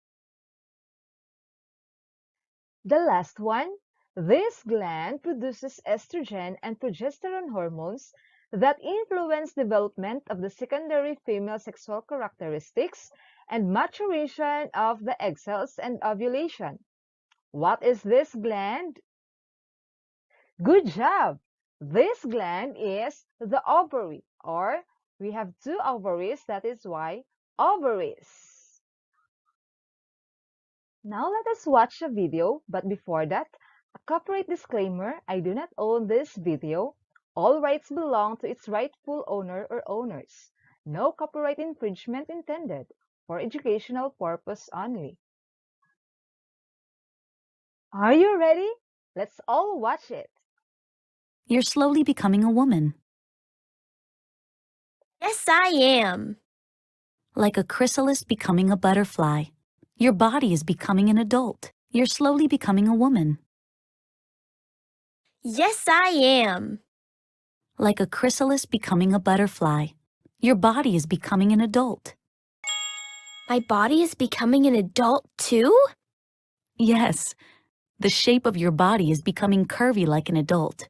The last one, this gland produces estrogen and progesterone hormones that influence development of the secondary female sexual characteristics and maturation of the egg cells and ovulation. What is this gland? Good job! This gland is the ovary, or we have 2 ovaries, that is why ovaries. Now let us watch a video, but before that, a copyright disclaimer, I do not own this video. All rights belong to its rightful owner or owners. No copyright infringement intended. For educational purpose only. Are you ready? Let's all watch it. You're slowly becoming a woman. Yes, I am. Like a chrysalis becoming a butterfly. Your body is becoming an adult. You're slowly becoming a woman. Yes, I am. Like a chrysalis becoming a butterfly. Your body is becoming an adult. My body is becoming an adult too? Yes. The shape of your body is becoming curvy like an adult.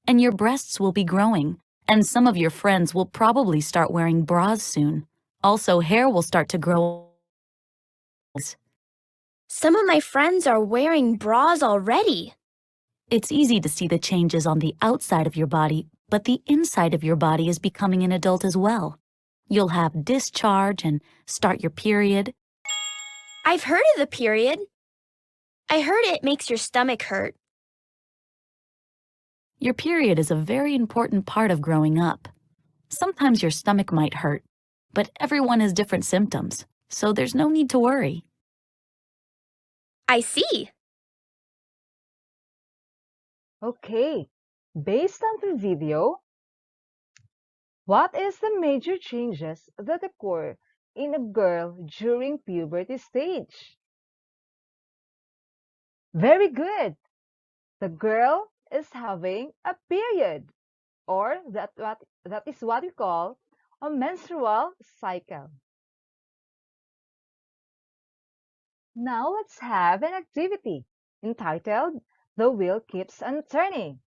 And your breasts will be growing, And some of your friends will probably start wearing bras soon. Also, hair will start to grow. Some of my friends are wearing bras already. It's easy to see the changes on the outside of your body, but the inside of your body is becoming an adult as well. You'll have discharge and start your period. I've heard of the period. I heard it makes your stomach hurt. Your period is a very important part of growing up. Sometimes your stomach might hurt, but everyone has different symptoms, so there's no need to worry. I see. Okay, based on the video, what is the major changes that occur in a girl during puberty stage? Very good. The girl is having a period, or that is what we call a menstrual cycle. Now let's have an activity entitled The Wheel Keeps on Turning.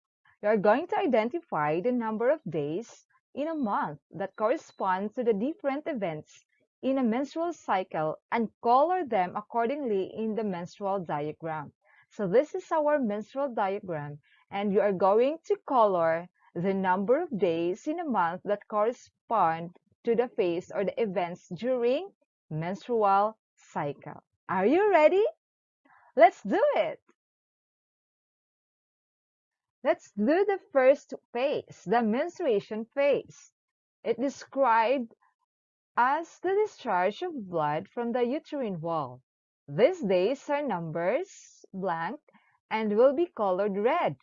You are going to identify the number of days in a month that correspond to the different events in a menstrual cycle and color them accordingly in the menstrual diagram. So this is our menstrual diagram, and you are going to color the number of days in a month that correspond to the phase or the events during menstrual cycle. Are you ready? Let's do it! Let's do the first phase, the menstruation phase. It described as the discharge of blood from the uterine wall. These days are numbers blank and will be colored red.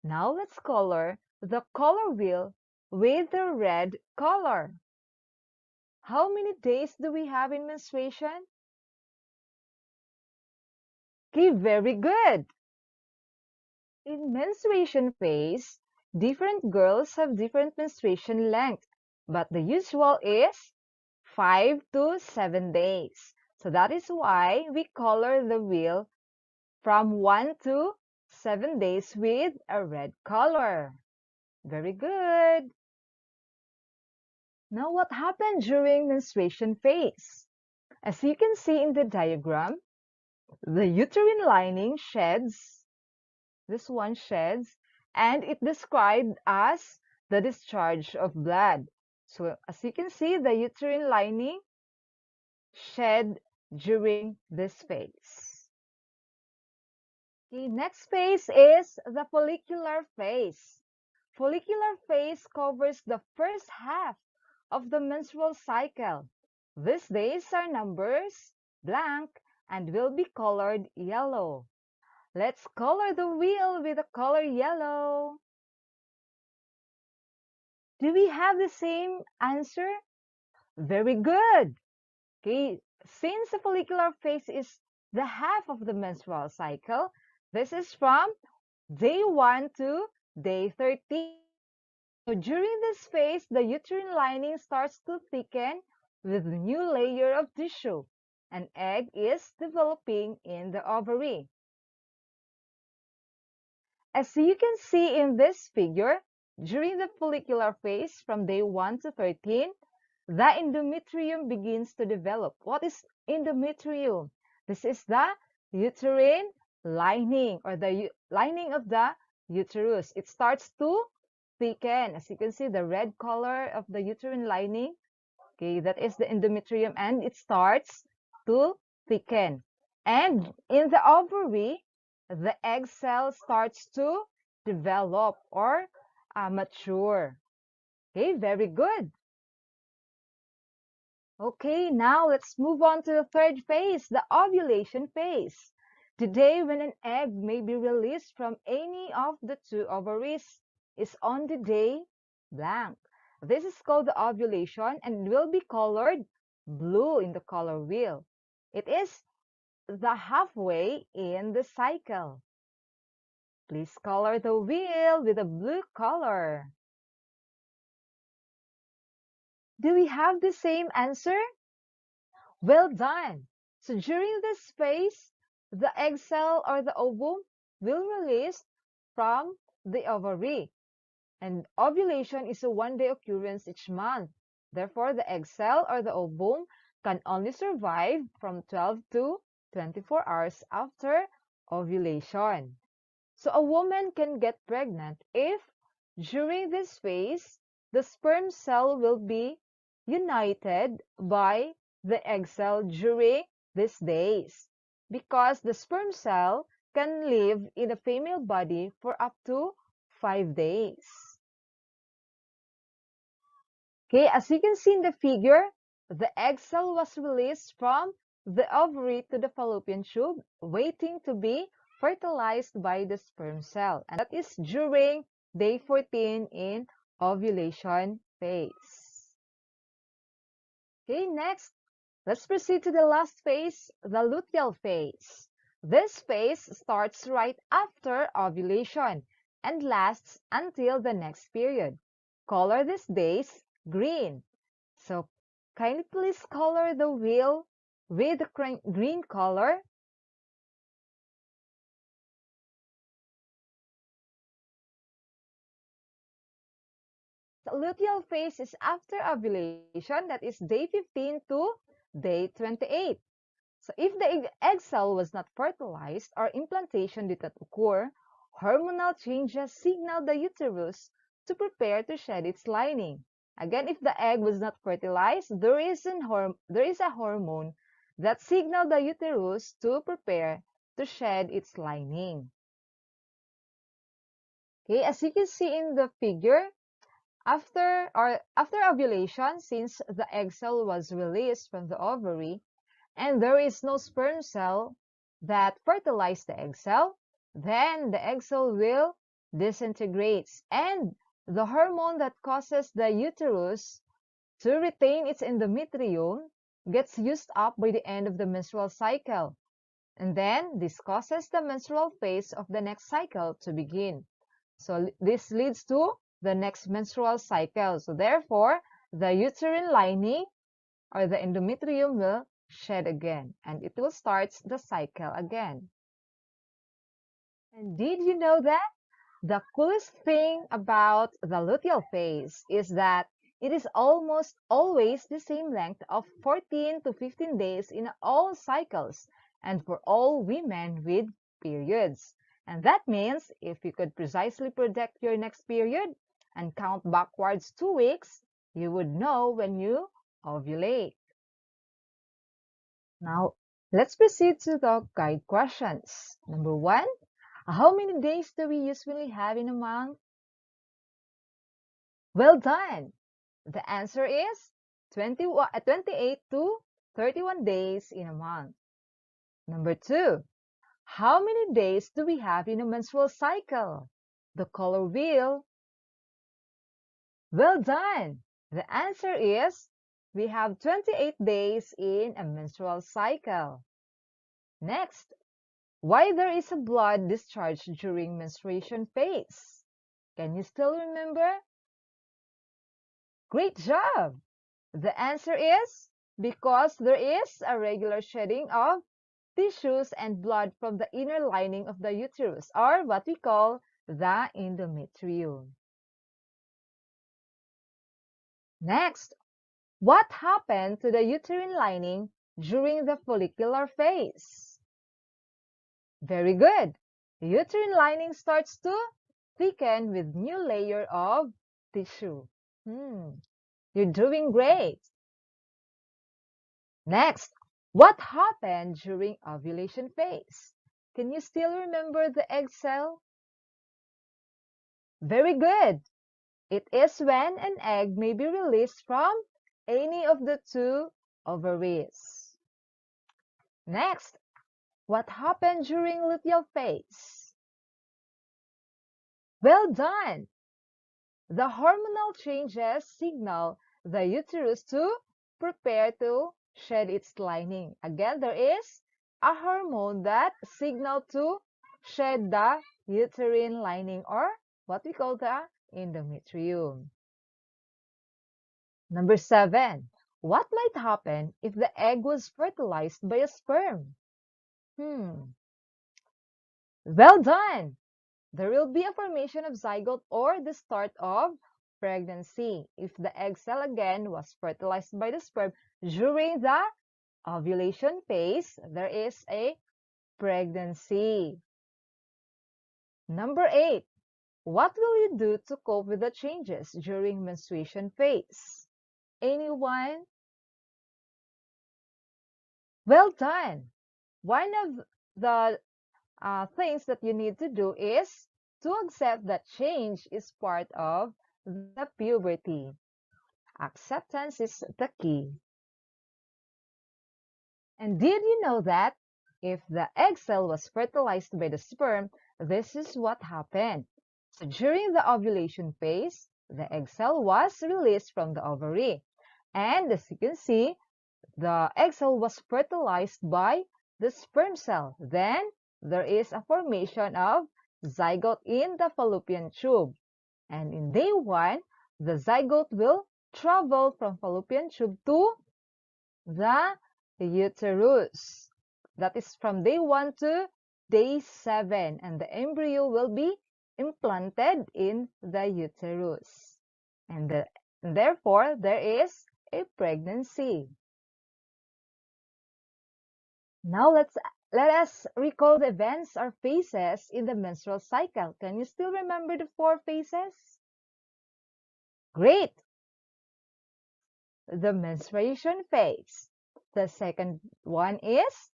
Now let's color the color wheel with the red color. How many days do we have in menstruation? Okay, very good. In menstruation phase, different girls have different menstruation length, but the usual is 5 to 7 days. So that is why we color the wheel from 1 to 7 days with a red color. Very good. Now what happened during menstruation phase? As you can see in the diagram, the uterine lining sheds, this one sheds, and it described as the discharge of blood. So as you can see, the uterine lining shed during this phase. The next phase is the follicular phase. Follicular phase covers the first half of the menstrual cycle. These days are numbers blank and will be colored yellow. Let's color the wheel with the color yellow. Do we have the same answer? Very good. Okay, since the follicular phase is the half of the menstrual cycle, this is from day 1 to day 13. So during this phase, the uterine lining starts to thicken with a new layer of tissue. An egg is developing in the ovary. As you can see in this figure, during the follicular phase from day 1 to 13, the endometrium begins to develop. What is endometrium? This is the uterine lining or the lining of the uterus. It starts to thicken. As you can see, the red color of the uterine lining, okay, that is the endometrium, and it starts to thicken. And in the ovary, the egg cell starts to develop or mature. Okay, very good. Okay, now let's move on to the third phase, the ovulation phase. Today, when an egg may be released from any of the two ovaries, is on the day blank. This is called the ovulation and will be colored blue in the color wheel. It is the halfway in the cycle. Please color the wheel with a blue color. Do we have the same answer? Well done. So during this phase, the egg cell or the ovum will release from the ovary. And ovulation is a one-day occurrence each month. Therefore, the egg cell or the ovum can only survive from 12 to 24 hours after ovulation. So a woman can get pregnant if during this phase the sperm cell will be united by the egg cell during these days, because the sperm cell can live in a female body for up to 5 days. Okay, as you can see in the figure, the egg cell was released from the ovary to the fallopian tube, waiting to be fertilized by the sperm cell. And that is during day 14 in ovulation phase. Okay, next, let's proceed to the last phase, the luteal phase. This phase starts right after ovulation and lasts until the next period. Color these days green. So kindly please color the wheel with the green color. The luteal phase is after ovulation, that is day 15 to day 28. So if the egg cell was not fertilized or implantation did not occur, hormonal changes signal the uterus to prepare to shed its lining. Again, if the egg was not fertilized, there is a hormone that signals the uterus to prepare to shed its lining. Okay, as you can see in the figure, after ovulation, since the egg cell was released from the ovary, and there is no sperm cell that fertilized the egg cell, then the egg cell will disintegrate, and the hormone that causes the uterus to retain its endometrium gets used up by the end of the menstrual cycle. And then this causes the menstrual phase of the next cycle to begin. So this leads to the next menstrual cycle. So therefore, the uterine lining or the endometrium will shed again, and it will start the cycle again. And did you know that the coolest thing about the luteal phase is that it is almost always the same length of 14 to 15 days in all cycles and for all women with periods. And that means if you could precisely predict your next period and count backwards 2 weeks, you would know when you ovulate. Now, let's proceed to the guide questions. Number 1, how many days do we usually have in a month? Well done! The answer is 28 to 31 days in a month. Number 2, how many days do we have in a menstrual cycle? The color wheel. Well done! The answer is we have 28 days in a menstrual cycle. Next, why there is a blood discharge during menstruation phase? Can you still remember? Great job! The answer is because there is a regular shedding of tissues and blood from the inner lining of the uterus, or what we call the endometrium. Next, what happened to the uterine lining during the follicular phase? Very good. The uterine lining starts to thicken with new layer of tissue. You're doing great. Next, what happened during ovulation phase? Can you still remember the egg cell? Very good. It is when an egg may be released from any of the 2 ovaries. Next, what happened during luteal phase? Well done! The hormonal changes signal the uterus to prepare to shed its lining. Again, there is a hormone that signals to shed the uterine lining, or what we call the endometrium. Number 7, what might happen if the egg was fertilized by a sperm? Well done! there will be a formation of zygote or the start of pregnancy. If the egg cell again was fertilized by the sperm during the ovulation phase, there is a pregnancy. Number 8. What will you do to cope with the changes during menstruation phase? Anyone? Well done. One of the things that you need to do is to accept that change is part of the puberty. Acceptance is the key. And did you know that if the egg cell was fertilized by the sperm, this is what happened. So during the ovulation phase, the egg cell was released from the ovary. And as you can see, the egg cell was fertilized by the sperm cell. Then there is a formation of zygote in the fallopian tube. And in day 1, the zygote will travel from fallopian tube to the uterus. That is from day 1 to day 7. And the embryo will be implanted in the uterus. And therefore, there is a pregnancy. Now let us recall the events or phases in the menstrual cycle. Can you still remember the 4 phases? Great! The menstruation phase. The second one is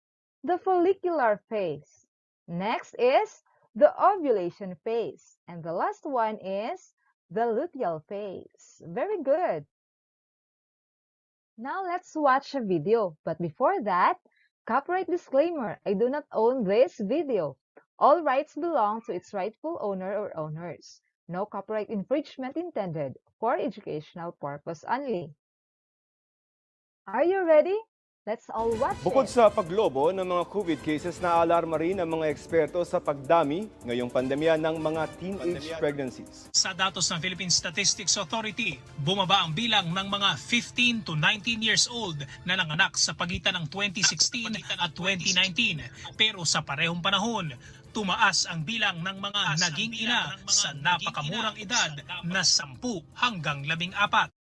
the follicular phase. Next is the ovulation phase. And the last one is the luteal phase. Very good. Now let's watch a video. But before that, copyright disclaimer, I do not own this video. All rights belong to its rightful owner or owners. No copyright infringement intended, for educational purpose only. Are you ready? Let's all watch Bukod it. sa paglobo ng mga COVID cases, naalarma rin ang mga eksperto sa pagdami ngayong pandemya ng mga teenage pregnancies. Sa datos ng Philippine Statistics Authority, bumaba ang bilang ng mga 15 to 19 years old na nanganak sa pagitan ng 2016 at 2019. Pero sa parehong panahon, tumaas ang bilang ng mga naging ina sa napakamurang edad na 10 hanggang 14.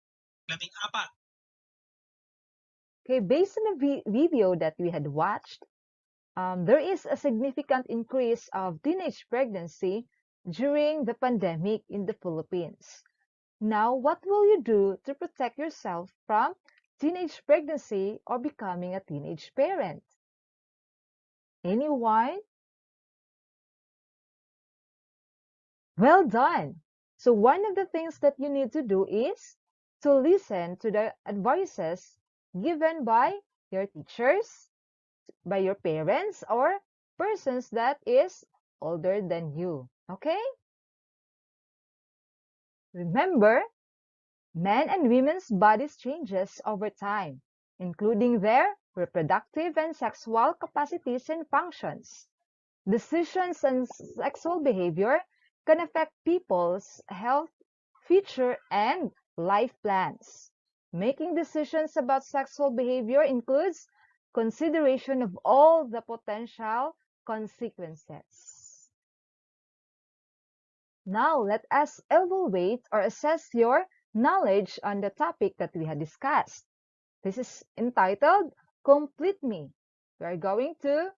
Okay, based on the video that we had watched, there is a significant increase of teenage pregnancy during the pandemic in the Philippines. Now, what will you do to protect yourself from teenage pregnancy or becoming a teenage parent? Anyone? Well done. So one of the things that you need to do is to listen to the advices given by your teachers, by your parents, or persons that is older than you. Okay? Remember, men and women's bodies changes over time, including their reproductive and sexual capacities and functions. Decisions and sexual behavior can affect people's health, future, and life plans. Making decisions about sexual behavior includes consideration of all the potential consequences. Now, let us evaluate or assess your knowledge on the topic that we had discussed. This is entitled Complete Me. We are going to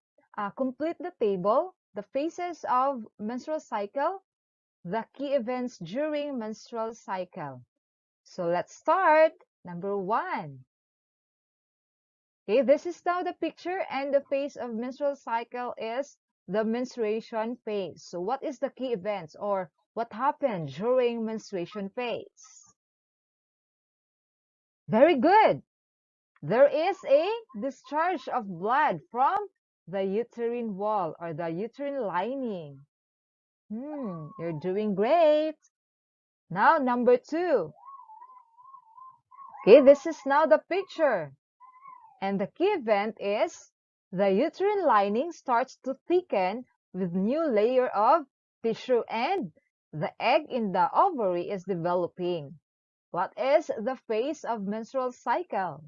complete the table, the phases of menstrual cycle, the key events during menstrual cycle. So let's start. Number 1. Okay, this is now the picture, and the phase of menstrual cycle is the menstruation phase. So what is the key events or what happened during menstruation phase? Very good. There is a discharge of blood from the uterine wall or the uterine lining. You're doing great. Now, number 2. Okay, this is now the picture. And the key event is the uterine lining starts to thicken with new layer of tissue and the egg in the ovary is developing. What is the phase of menstrual cycle?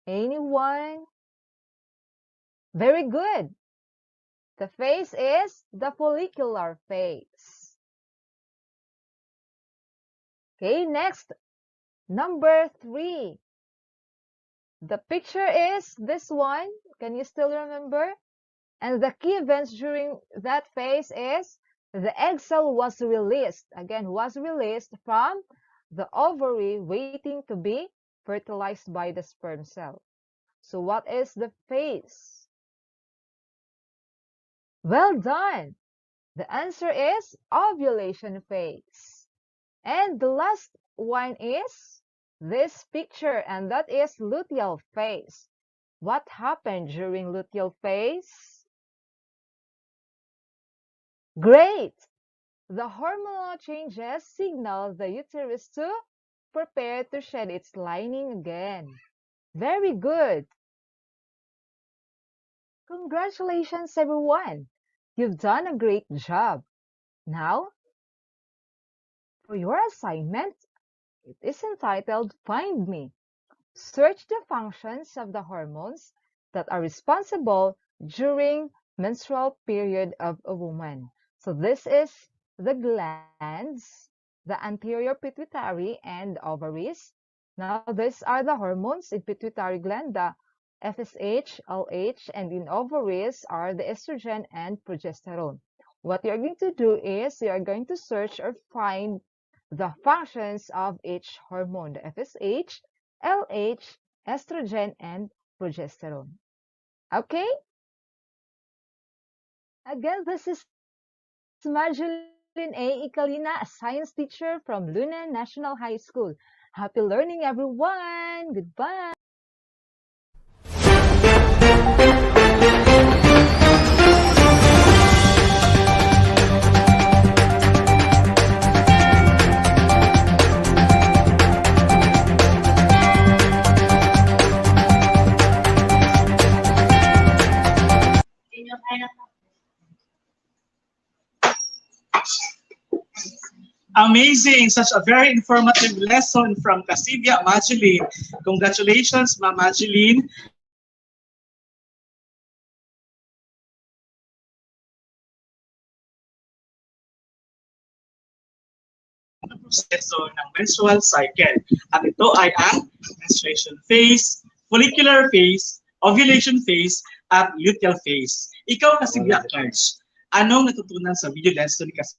Anyone? Very good. The phase is the follicular phase. Okay, next, number 3. The picture is this one. Can you still remember? And the key events during that phase is the egg cell was released. Again, was released from the ovary waiting to be fertilized by the sperm cell. So what is the phase? Well done. The answer is ovulation phase. And the last one is this picture, and that is luteal phase. What happened during luteal phase? Great! The hormonal changes signal the uterus to prepare to shed its lining again. Very good! Congratulations, everyone! You've done a great job. Now, for your assignment, it is entitled Find Me. Search the functions of the hormones that are responsible during menstrual period of a woman. So this is the glands, the anterior pituitary and ovaries. Now these are the hormones in pituitary gland, the FSH, LH, and in ovaries are the estrogen and progesterone. What you're going to do is you are going to search or find the functions of each hormone, the FSH, LH, estrogen, and progesterone. Okay? Again, this is Marjoline A. Icalina, a science teacher from Luna National High School. Happy learning, everyone! Goodbye! Amazing! Such a very informative lesson from Kasibya Majeline. Congratulations, Ma'am Majeline. Ang proseso ng menstrual cycle. At ito ay ang menstruation phase, follicular phase, ovulation phase, at luteal phase. Ikaw, Kasibya Cards, anong natutunan sa video lesson ni Kasibya?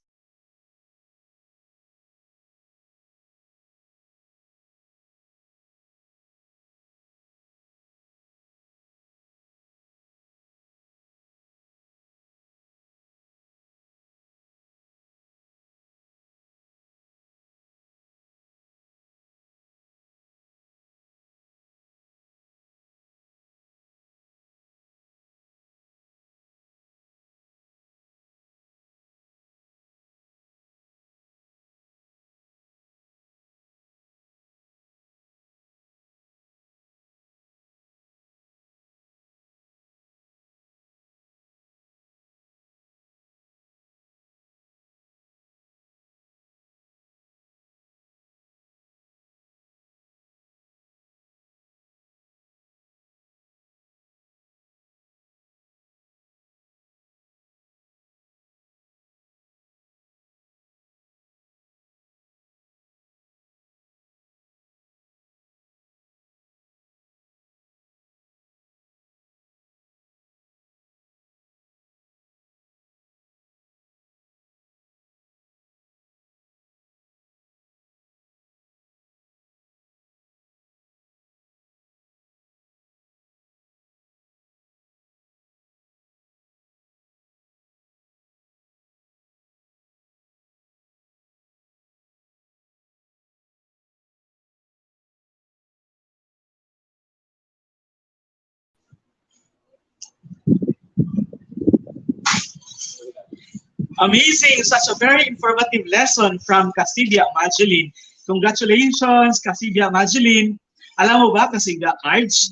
Amazing! Such a very informative lesson from Kasibya Majeline. Congratulations, Kasibya Majeline. Alam mo ba, Kasibya Cards,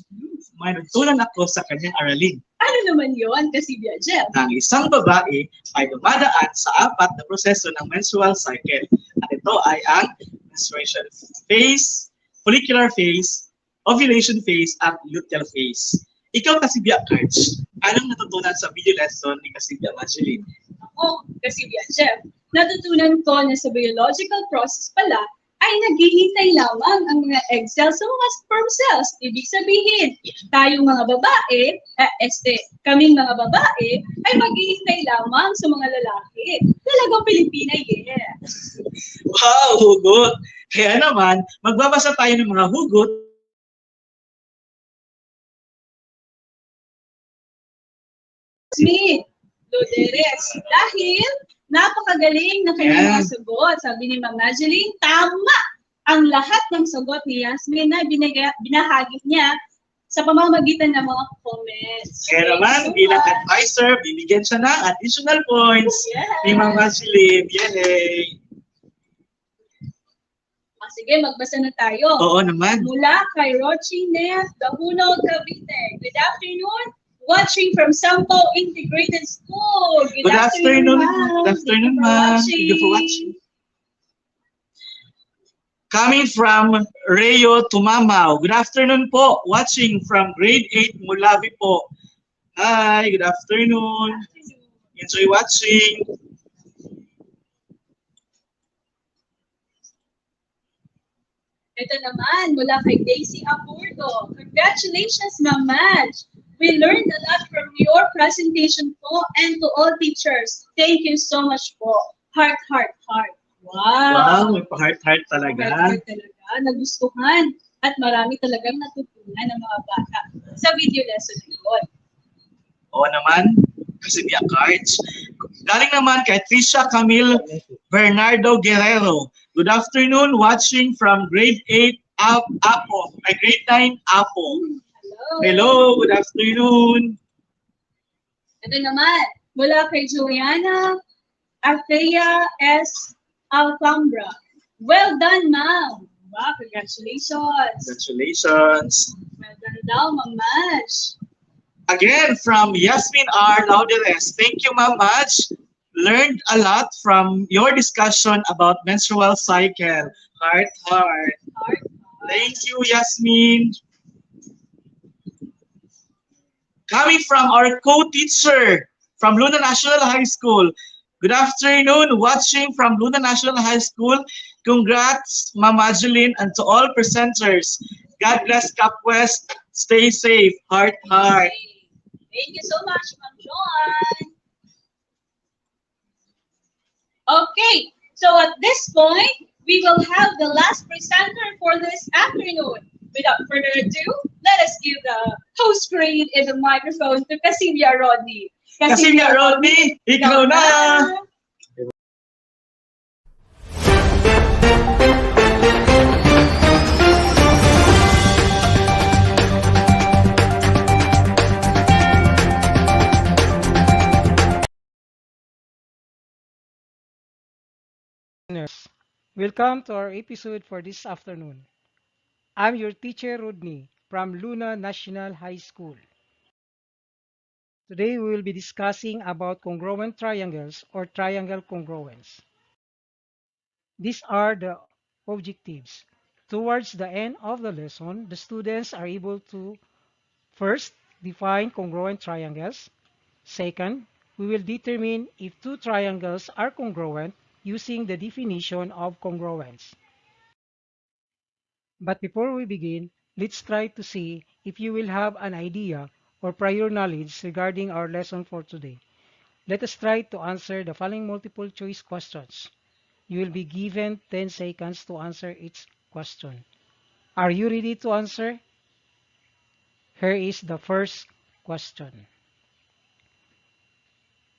may natutunan ako sa kanyang aralin. Ano naman yun, Kasibya Jeff? Ang isang babae ay dumadaan sa 4 na proseso ng menstrual cycle. At ito ay ang menstruation phase, follicular phase, ovulation phase, at luteal phase. Ikaw, Kasibya Cards, anong natutunan sa video lesson ni Kasibya Mageline? Ako, kasi Jeff, natutunan ko na sa biological process pala ay naghihintay lamang ang mga egg cells sa mga sperm cells. Ibig sabihin, tayong mga babae, kaming mga babae, ay maghihintay lamang sa mga lalaki. Talagang Pilipina, yes. Wow, hugot! Kaya naman, magbabasa tayo ng mga hugot Smith, Loderes, dahil napakagaling na kanyang mga sagot. Sabi ni Ma'am Mageline, tama ang lahat ng sagot ni Yasmin na binahagi niya sa pamamagitan ng mga comments. Kaya naman, bilang advisor, bibigyan siya ng additional points ni Ma'am Mageline. Yay! Sige, magbasa na tayo. Oo naman. Mula kay Rochi Neff, Dahunog, Cavite. Good afternoon. Watching from Sampo Integrated School. Good afternoon. Good afternoon, ma'am. Thank you for watching. Coming from Rayo Tumamaw. Good afternoon po. Watching from grade 8 Mulavi po. Hi, good afternoon. Enjoy watching. Ito naman, mula kay Daisy Apurdo. Congratulations, Ma'am Madge. We learned a lot from your presentation po, and to all teachers. Thank you so much po. Heart, heart, heart. Wow! Wow, may pa-heart-heart talaga. Heart talaga. Nagustuhan. At marami talagang natutunan ng mga bata sa video lesson yun. Oo naman, kasi via cards. Galing naman kay Trisha Camille Bernardo Guerrero. Good afternoon, watching from grade 8 Apo. Grade 9 Apo. Hello, good afternoon. Ito naman, mula kay Juliana Althea S. Alfambra. Well done, ma'am. Wow, congratulations. Congratulations. Well done daw, Ma'am Madge. Again, from Yasmin R. Lauderes. Thank you, Ma'am Madge. Learned a lot from your discussion about menstrual cycle. Heart, heart. Thank you, Yasmin. Coming from our co-teacher from Luna National High School. Good afternoon, watching from Luna National High School. Congrats, Ma'am Mageline, and to all presenters. God bless KapWest. Stay safe. Heart, heart. Thank you so much, Ma'am John. Okay, so at this point, we will have the last presenter for this afternoon. Without further ado, let us give the host grade and the microphone to Kasibya Rodney. Kasibya Rodney, ikaw na! Welcome to our episode for this afternoon. I'm your teacher Rodney from Luna National High School. Today we will be discussing about congruent triangles or triangle congruence. These are the objectives. Towards the end of the lesson, the students are able to first define congruent triangles. Second, we will determine if two triangles are congruent using the definition of congruence. But before we begin, let's try to see if you will have an idea or prior knowledge regarding our lesson for today. Let us try to answer the following multiple choice questions. You will be given 10 seconds to answer each question. Are you ready to answer? Here is the first question.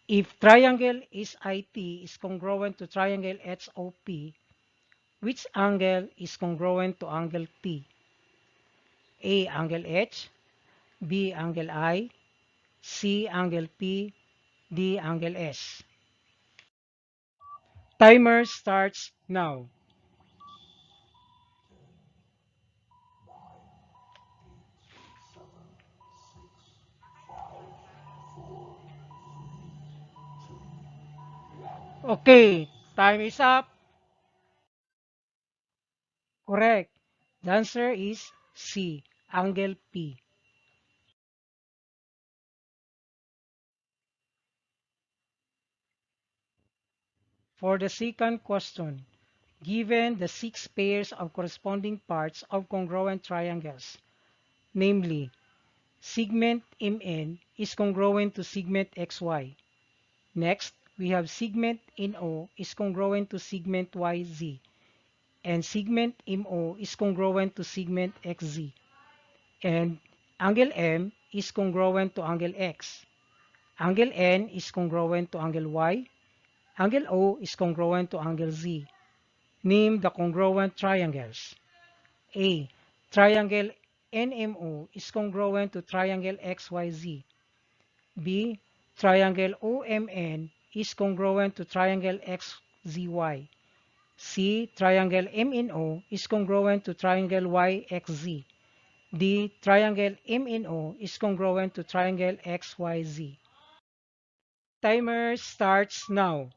If triangle SIT is congruent to triangle HOP, which angle is congruent to angle T? A. Angle H, B. Angle I, C. Angle P, D. Angle S. Timer starts now. Okay, time is up. Correct. The answer is C. Angle P. For the second question, given the 6 pairs of corresponding parts of congruent triangles, namely, segment MN is congruent to segment XY. Next, we have segment NO is congruent to segment YZ, and segment MO is congruent to segment XZ, and angle M is congruent to angle X. Angle N is congruent to angle Y. Angle O is congruent to angle Z. Name the congruent triangles. A. Triangle NMO is congruent to triangle XYZ. B. Triangle OMN is congruent to triangle XZY. C. Triangle MNO is congruent to triangle YXZ. D. Triangle MNO is congruent to triangle XYZ. Timer starts now.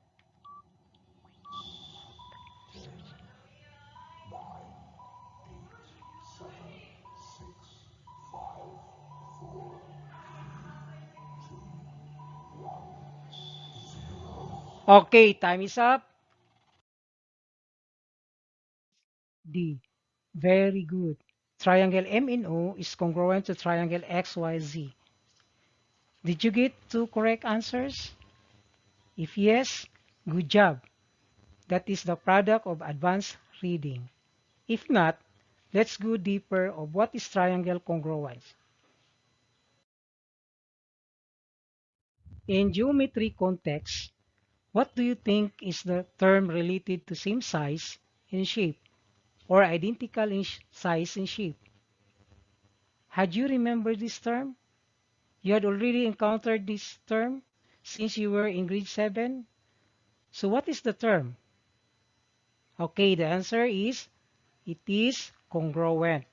Okay, time is up. D. Very good. Triangle MNO is congruent to triangle XYZ. Did you get 2 correct answers? If yes, good job. That is the product of advanced reading. If not, let's go deeper of what is triangle congruence. In geometry context, what do you think is the term related to same size and shape, or identical in size and shape? Had you remembered this term? You had already encountered this term since you were in grade 7? So what is the term? Okay, the answer is, it is congruent.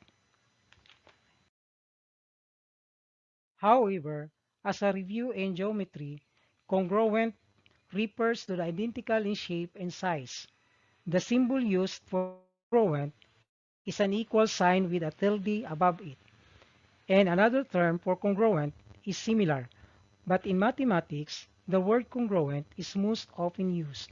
However, as a review in geometry, congruent refers to the identical in shape and size. The symbol used for congruent is an equal sign with a tilde above it. And another term for congruent is similar, but in mathematics, the word congruent is most often used.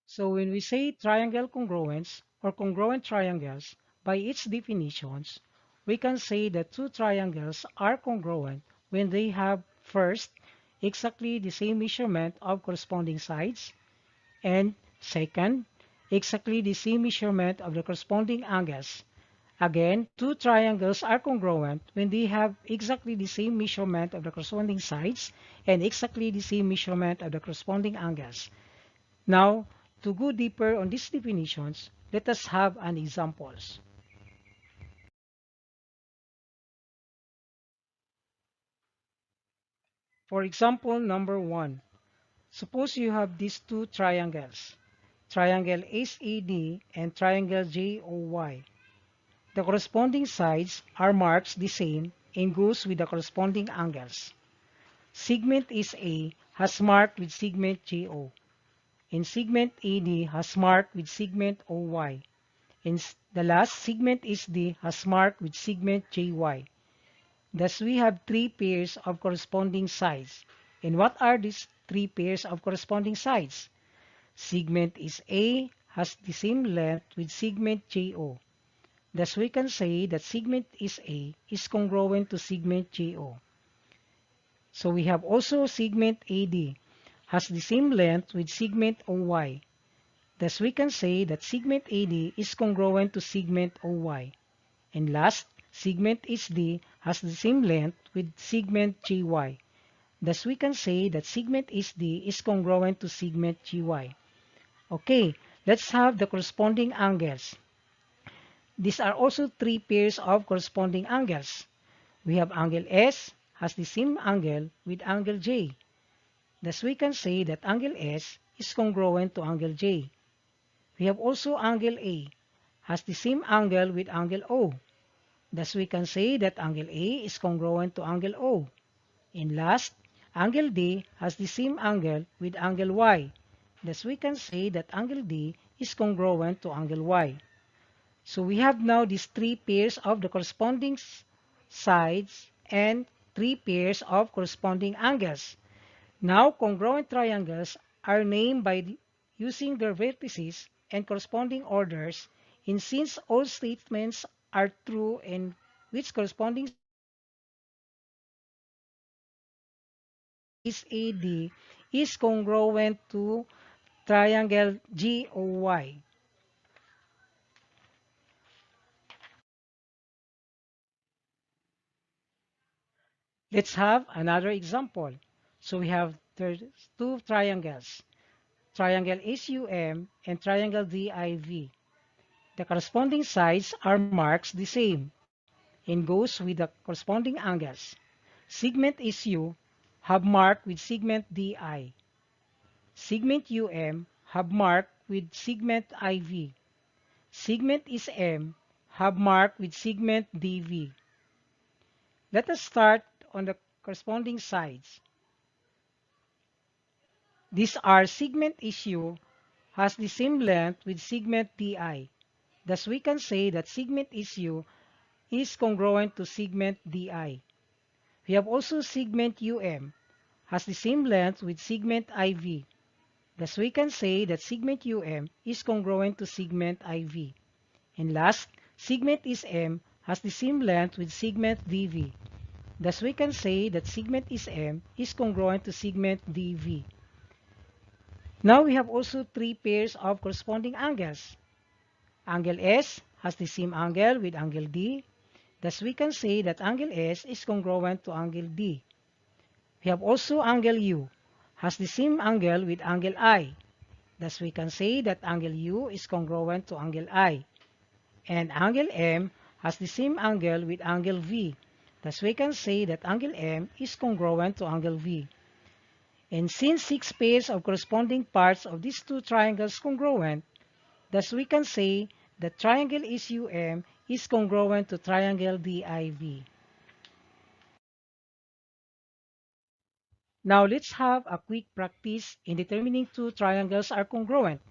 So when we say triangle congruence or congruent triangles, by its definitions, we can say that 2 triangles are congruent when they have, first, exactly the same measurement of corresponding sides, and second, exactly the same measurement of the corresponding angles. Again, 2 triangles are congruent when they have exactly the same measurement of the corresponding sides and exactly the same measurement of the corresponding angles. Now, to go deeper on these definitions, let us have an examples. For example, number 1. Suppose you have these 2 triangles, triangle SAD and triangle JOY. The corresponding sides are marked the same and goes with the corresponding angles. Segment SA has marked with segment JO, and segment AD has marked with segment OY, and the last segment SD has marked with segment JY. Thus, we have 3 pairs of corresponding sides. And what are these 3 pairs of corresponding sides? Segment SA has the same length with segment JO. Thus, we can say that segment SA is congruent to segment JO. So we have also segment AD has the same length with segment OY. Thus, we can say that segment AD is congruent to segment OY. And last, segment SD has the same length with segment GY. Thus, we can say that segment SD is congruent to segment GY. Okay, let's have the corresponding angles. These are also 3 pairs of corresponding angles. We have angle S has the same angle with angle J. Thus, we can say that angle S is congruent to angle J. We have also angle A has the same angle with angle O. Thus, we can say that angle A is congruent to angle O. And last, angle D has the same angle with angle Y. Thus, we can say that angle D is congruent to angle Y. So, we have now these 3 pairs of the corresponding sides and 3 pairs of corresponding angles. Now, congruent triangles are named by using their vertices and corresponding orders, and since all statements are true and which corresponding is AD is congruent to triangle GOY. Let's have another example. So we have two triangles, triangle SUM and triangle DIV. The corresponding sides are marked the same and goes with the corresponding angles. Segment SU have mark with segment DI. Segment UM have mark with segment IV. Segment SM have mark with segment DV. Let us start on the corresponding sides. These are segment SU has the same length with segment DI. Thus we can say that segment SU is congruent to segment DI. We have also segment UM has the same length with segment IV. Thus we can say that segment UM is congruent to segment IV. And last, segment SM has the same length with segment DV. Thus we can say that segment SM is congruent to segment DV. Now we have also three pairs of corresponding angles. Angle S has the same angle with angle D. Thus we can say that angle S is congruent to angle D. We have also angle U has the same angle with angle I. Thus we can say that angle U is congruent to angle I. And angle M has the same angle with angle V. Thus we can say that angle M is congruent to angle V. And since 6 pairs of corresponding parts of these two triangles congruent, thus we can say that triangle SUM is congruent to triangle DIV. Now let's have a quick practice in determining two triangles are congruent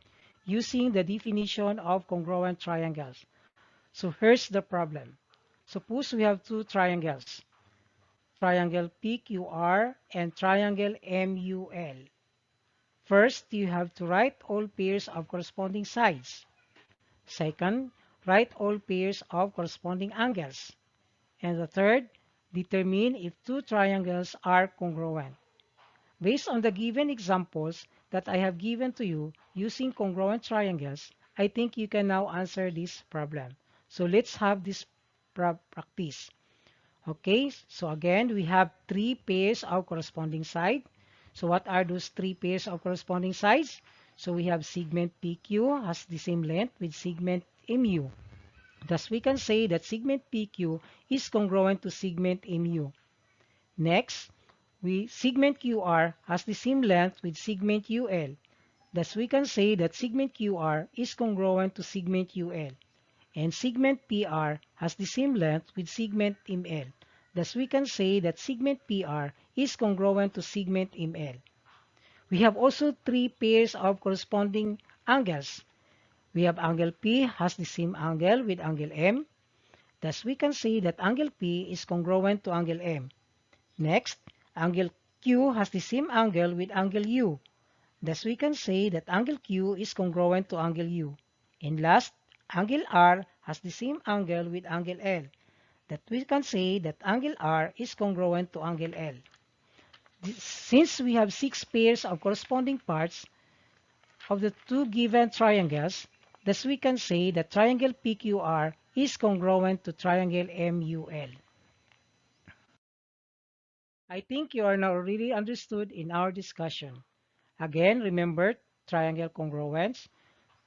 using the definition of congruent triangles. So here's the problem. Suppose we have two triangles, triangle PQR and triangle MUL. First, you have to write all pairs of corresponding sides. Second, write all pairs of corresponding angles. And the third, determine if two triangles are congruent. Based on the given examples that I have given to you using congruent triangles, I think you can now answer this problem. So let's have this practice. Okay, so again, we have 3 pairs of corresponding sides. So what are those 3 pairs of corresponding sides? So we have segment PQ has the same length with segment MU. Thus we can say that segment PQ is congruent to segment MU. Next, segment QR has the same length with segment UL. Thus we can say that segment QR is congruent to segment UL. And segment PR has the same length with segment ML. Thus we can say that segment PR is congruent to segment ML. We have also 3 pairs of corresponding angles. We have angle P has the same angle with angle M. Thus we can say that angle P is congruent to angle M. Next, angle Q has the same angle with angle U. Thus we can say that angle Q is congruent to angle U. And last, angle R has the same angle with angle L. That we can say that angle R is congruent to angle L. Since we have 6 pairs of corresponding parts of the two given triangles, thus we can say that triangle PQR is congruent to triangle MUL. I think you are now really understood in our discussion. Again, remember triangle congruence.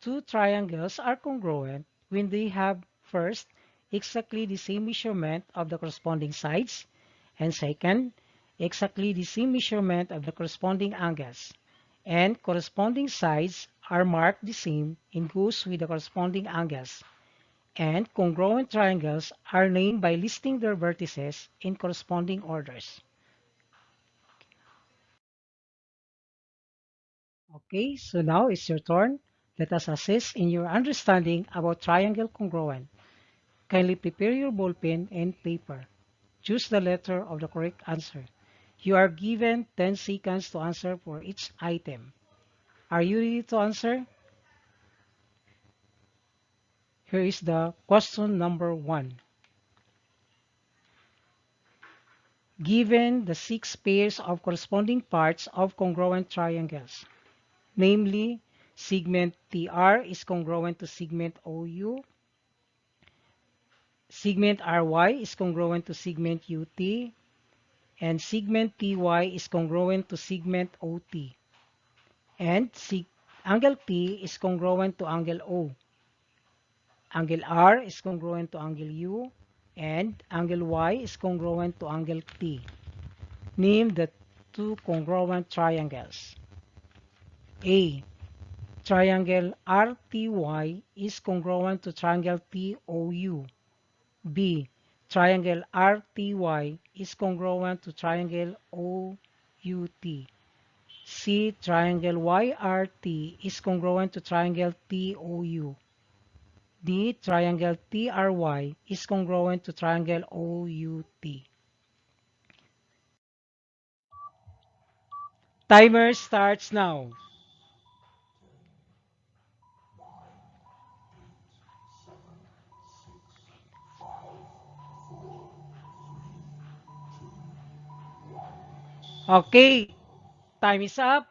Two triangles are congruent when they have first, exactly the same measurement of the corresponding sides, and second, exactly the same measurement of the corresponding angles. And corresponding sides are marked the same and goes with the corresponding angles. And congruent triangles are named by listing their vertices in corresponding orders. Okay, so now it's your turn. Let us assist in your understanding about triangle congruent. Kindly prepare your ballpen and paper. Choose the letter of the correct answer. You are given 10 seconds to answer for each item. Are you ready to answer? Here is the question number 1. Given the 6 pairs of corresponding parts of congruent triangles, namely segment TR is congruent to segment OU, segment RY is congruent to segment UT, and segment TY is congruent to segment OT, and angle T is congruent to angle O. Angle R is congruent to angle U, and angle Y is congruent to angle T. Name the 2 congruent triangles. A. Triangle RTY is congruent to triangle TOU. B. Triangle RTY is congruent to triangle OUT. C. Triangle YRT is congruent to triangle TOU. D. Triangle TRY is congruent to triangle OUT. Timer starts now. Okay, time is up.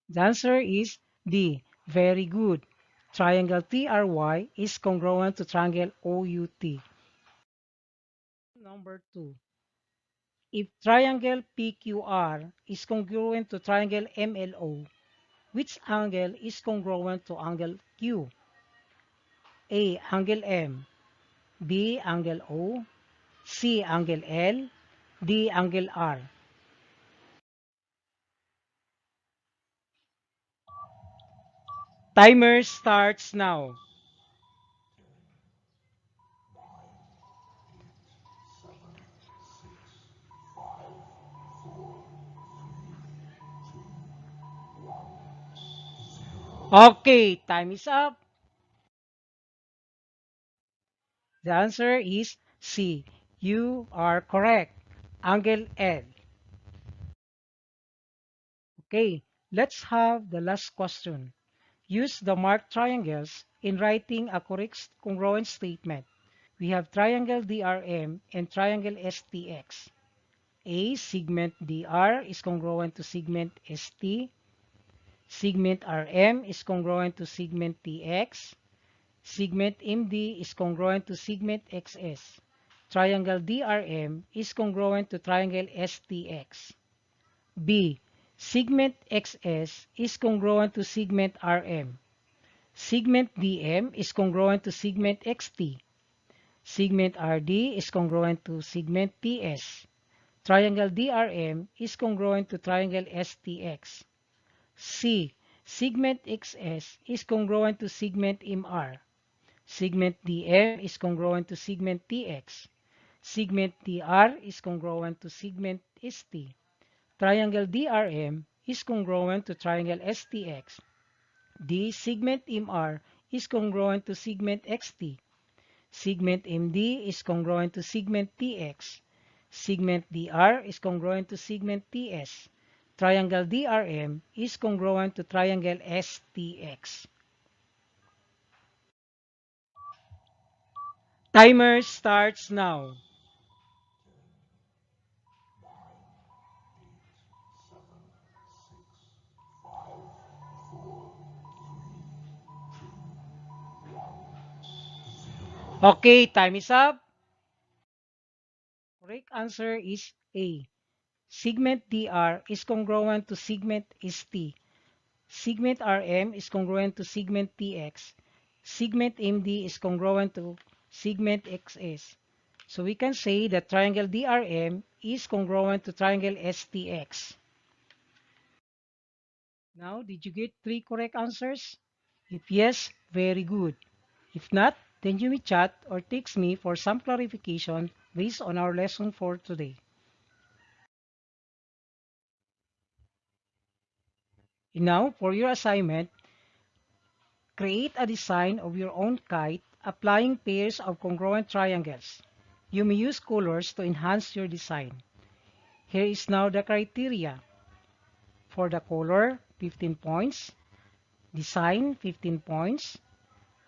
The answer is D. Very good. Triangle TRY is congruent to triangle OUT. Number 2. If triangle PQR is congruent to triangle MLO, which angle is congruent to angle Q? A. Angle M. B. Angle O. C. Angle L. D. Angle R. Timer starts now. Okay, time is up. The answer is C. You are correct. Angle L. Okay, let's have the last question. Use the marked triangles in writing a correct congruent statement. We have triangle DRM and triangle STX. A. Segment DR is congruent to segment ST. Segment RM is congruent to segment TX. Segment MD is congruent to segment XS. Triangle DRM is congruent to triangle STX. B. Segment XS is congruent to segment RM. Segment DM is congruent to segment XT. Segment RD is congruent to segment TS. Triangle DRM is congruent to triangle STX. C. Segment XS is congruent to segment MR. Segment DM is congruent to segment TX. Segment DR is congruent to segment ST. Triangle DRM is congruent to triangle STX. D. Segment MR is congruent to segment XT. Segment MD is congruent to segment TX. Segment DR is congruent to segment TS. Triangle DRM is congruent to triangle STX. Timer starts now. Okay, time is up. Correct answer is A. Segment DR is congruent to segment ST. Segment RM is congruent to segment TX. Segment MD is congruent to segment XS. So we can say that triangle DRM is congruent to triangle STX. Now, did you get 3 correct answers? If yes, very good. If not, then you may chat or text me for some clarification based on our lesson for today. And now, for your assignment, create a design of your own kite applying pairs of congruent triangles. You may use colors to enhance your design. Here is now the criteria. For the color, 15 points. Design, 15 points.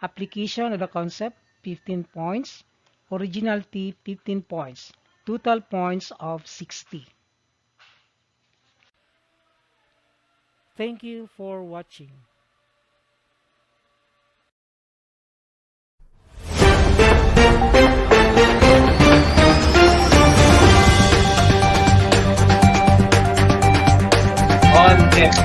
Application of the concept, 15 points. Originality, 15 points. Total points of 60. Thank you for watching. On deck.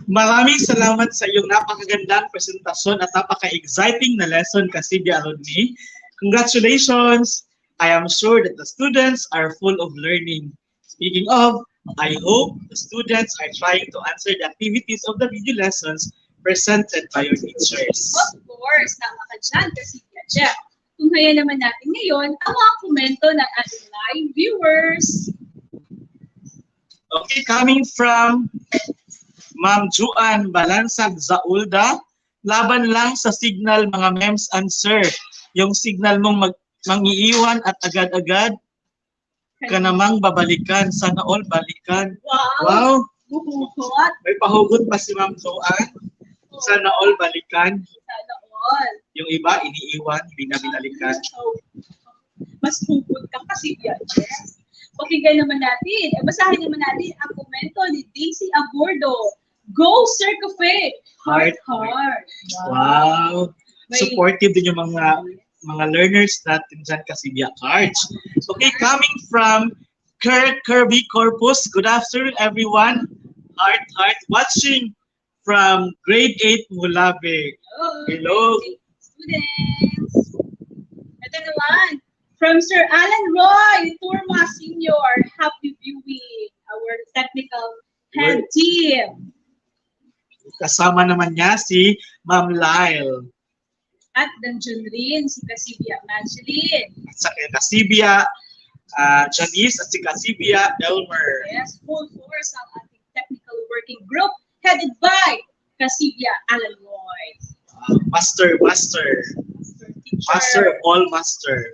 Maraming salamat sa iyong napakagandang presentasyon at napaka-exciting na lesson, Kasibya Alumni. Congratulations! I am sure that the students are full of learning. Speaking of, I hope the students are trying to answer the activities of the video lessons presented by your teachers. Of course, tama ka dyan, Kasibya Jeff. Tunghayan naman natin ngayon ang mga komento ng ating live viewers. Okay, coming from Ma'am Juan Balansag Zaulda, laban lang sa signal mga mems answer. Yung signal mong mangiiwan at agad-agad ka namang babalikan. Sana all balikan. Wow! May pahugot pa si Ma'am Juan. Sana all balikan. Sana all. Yung iba, iniiwan, hindi na binalikan. Mas hugot ka kasi, yes. Pakinggan naman natin. Basahin naman natin ang komento ni Daisy Abordo. Go, Sir Cafe! Heart, heart. Wow! Supportive din yung mga learners natin dyan, Kasibya Cards. Okay, coming from Kirby Corpus. Good afternoon, everyone. Heart, heart. Watching from grade 8 Mulabe. Hello. Students. Ito naman. From Sir Alan Roy, Turma Senior. Happy viewing. Our technical head team. Kasama naman niya si Ma'am Lyle. At nandiyan rin si Kasibya Angeline. At sa Kasibya Janice at si Kasibya Elmer. Yes, full force ang ating technical working group headed by Kasibya Alan Roy. Master of all master.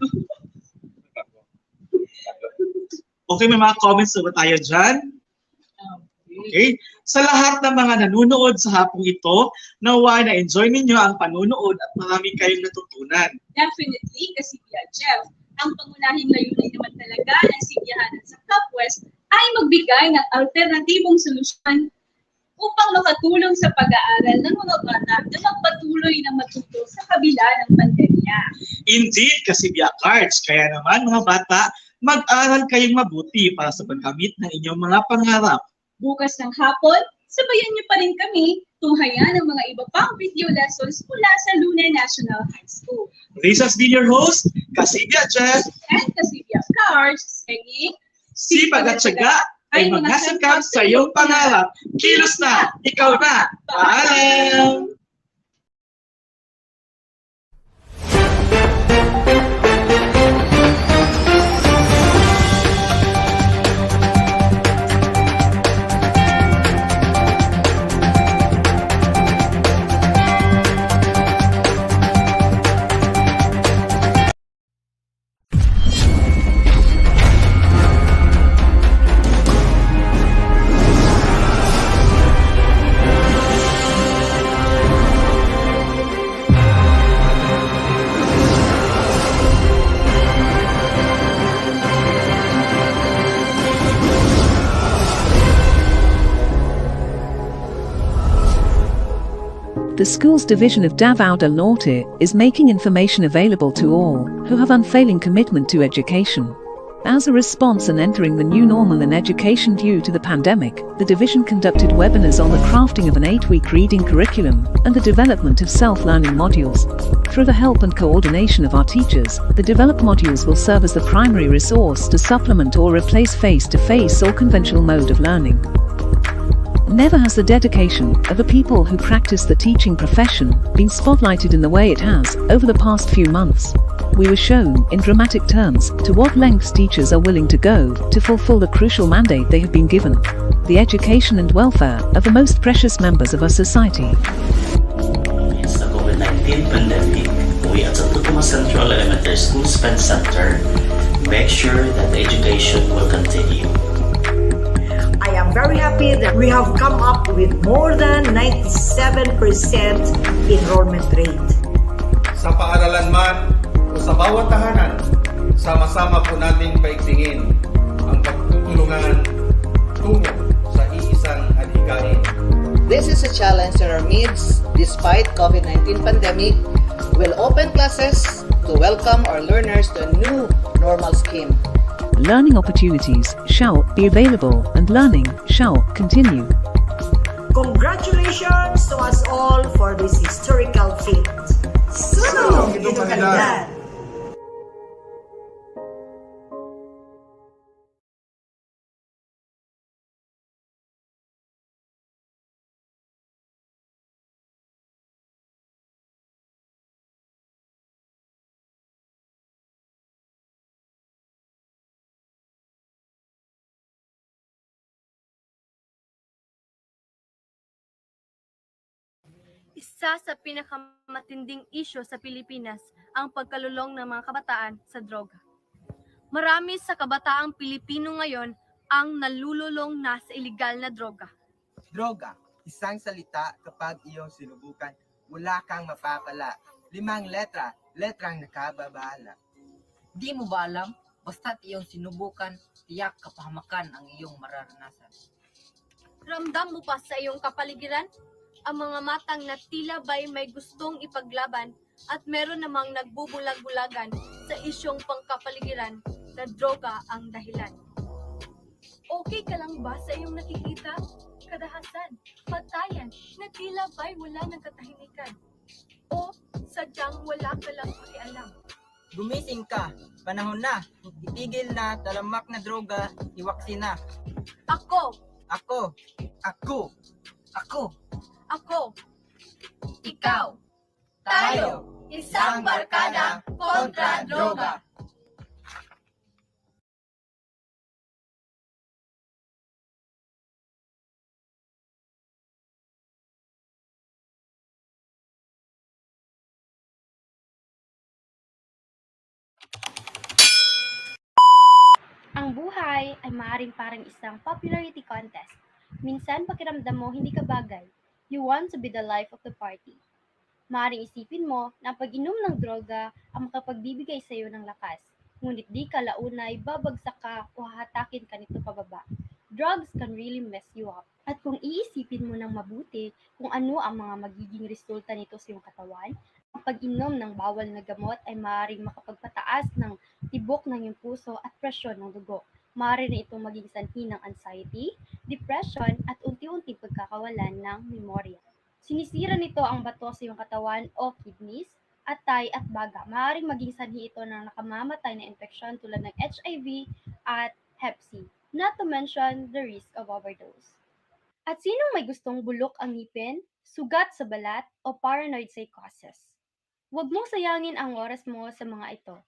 Okay, may mga comments na ba tayo dyan? Okay. Sa lahat ng mga nanonood sa hapong ito, nawa na-enjoy ninyo ang panunood at marami kayong natutunan. Definitely, Kasibya Jeff. Ang pangunahing layunin naman talaga ng Sibyahanan sa KapWest ay magbigay ng alternatibong solusyon upang makatulong sa pag-aaral ng mga bata na magpatuloy na matuto sa kabila ng pandemya. Indeed, Kasibya Cards. Kaya naman mga bata, mag-aral kayong mabuti para sa pagkamit ng inyong mga pangarap. Bukas ng hapon, sabayan niyo pa rin kami tunghayan ng mga iba pang video lessons mula sa Luna National High School. This has been your host, Kasibya Jeff and Kasibya Cards, saying, sipag at syaga ay maghasakap sa iyong pangarap. Kilos na! Ikaw na! Paalam! The school's division of Davao del Norte is making information available to all who have unfailing commitment to education. As a response and entering the new normal in education due to the pandemic, the division conducted webinars on the crafting of an 8-week reading curriculum and the development of self-learning modules. Through the help and coordination of our teachers, the developed modules will serve as the primary resource to supplement or replace face-to-face or conventional mode of learning. Never has the dedication of the people who practice the teaching profession been spotlighted in the way it has over the past few months. we were shown, in dramatic terms, to what lengths teachers are willing to go to fulfill the crucial mandate they have been given: the education and welfare of the most precious members of our society. It's the COVID-19 pandemic. We at Santo Tomas Central Elementary School Spend Center make sure that education will continue. I am very happy that we have come up with more than 97% enrollment rate. Sa paaralan man o sa bawat tahanan, sama-sama po nating paigtingin ang pagtutulungan tungo sa iisang adhikain. This is a challenge in our midst despite COVID-19 pandemic. We'll open classes to welcome our learners to a new normal scheme. Learning opportunities shall be available and learning shall continue. Congratulations to us all for this historical feat. Sunog ito kalidad! Isa sa pinakamatinding isyu sa Pilipinas ang pagkalulong ng mga kabataan sa droga. Marami sa kabataang Pilipino ngayon ang nalululong na sa iligal na droga. Droga, isang salita kapag iyong sinubukan, wala kang mapapala. 5 letra, letrang nakababala. Di mo ba alam? Basta't iyong sinubukan, tiyak kapahamakan ang iyong mararanasan. Ramdam mo pa sa iyong kapaligiran? Ang mga matang na tila ba'y may gustong ipaglaban at meron namang nagbubulag-bulagan sa isyong pangkapaligiran na droga ang dahilan. Okay ka lang ba sa iyong nakikita? Kadahasan, patayan, na tila ba'y wala ng katahimikan? O sadyang wala ka lang pakialam? Gumising ka, panahon na, itigil na, talamak na droga, iwaksi na. Ako! Ako! Ako! Ako! Ako! Ikaw! Tayo! Isang barkada kontra droga! Ang buhay ay maaaring parang isang popularity contest. Minsan pakiramdam mo hindi ka bagay. You want to be the life of the party. Maaaring isipin mo na ang pag-inom ng droga ang makapagbibigay sa iyo ng lakas. Ngunit di kalaunay babagsak ka o hahatakin ka nito pababa. Drugs can really mess you up. At kung iisipin mo ng mabuti kung ano ang mga magiging resulta nito sa iyong katawan, ang pag-inom ng bawal na gamot ay maaaring makapagpataas ng tibok ng iyong puso at presyon ng dugo. Maaari na itong maging sanhi ng anxiety, depression at unti-unting pagkakawalan ng memorya. Sinisira nito ang bato sa iyong katawan o kidneys, atay at baga. Maaaring maging sanhi ito ng nakamamatay na infeksyon tulad ng HIV at Hep C, not to mention the risk of overdose. At sinong may gustong bulok ang ngipin, sugat sa balat o paranoid psychosis? Huwag mong sayangin ang oras mo sa mga ito.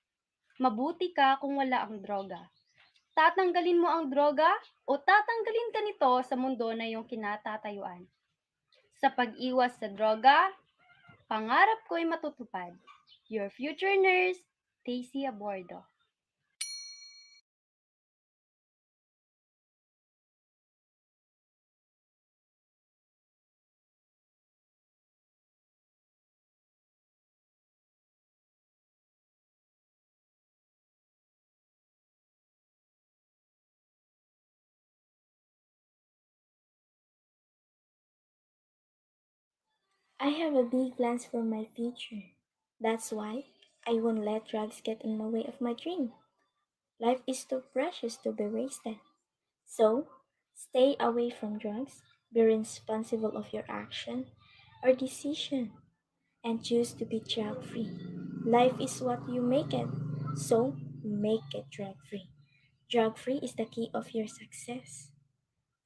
Mabuti ka kung wala ang droga. Tatanggalin mo ang droga o tatanggalin ka nito sa mundo na iyong kinatatayuan. Sa pag-iwas sa droga, pangarap ko'y matutupad. Your future nurse, Stacy Abordo. I have a big plans for my future. That's why I won't let drugs get in the way of my dream. Life is too precious to be wasted. So, stay away from drugs, be responsible of your action or decision, and choose to be drug-free. Life is what you make it, so make it drug-free. Drug-free is the key of your success.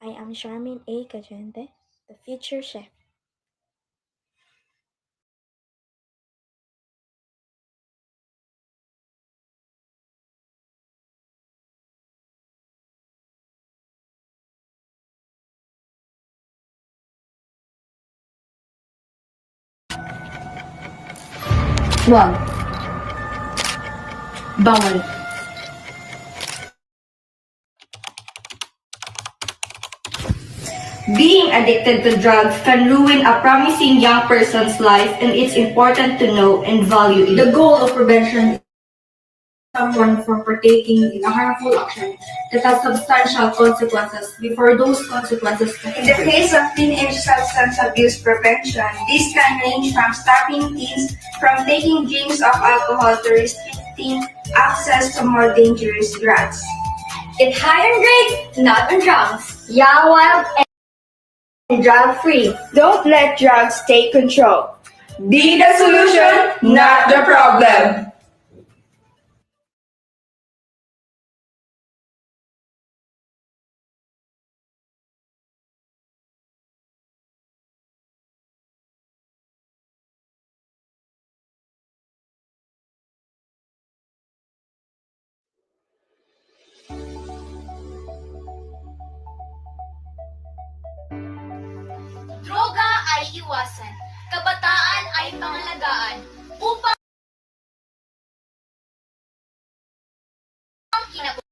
I am Charmin A. Cajente, the future chef. Wag. Bawal. Being addicted to drugs can ruin a promising young person's life, and it's important to know and value it. The goal of prevention is someone from partaking in a harmful action that has substantial consequences before those consequences. In the case of teenage substance abuse prevention, this can range from stopping teens from taking drinks of alcohol to restricting access to more dangerous drugs. Get high on grades, not on drugs. Yeah, wild and drug-free. Don't let drugs take control. Be the solution, not the problem. Droga ay iwasan, kabataan ay pangalagaan, upang kinabukasan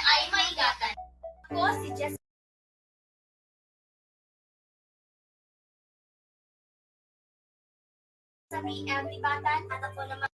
ay maingatan. Ako si Jess. Sa BM Libatan at ako naman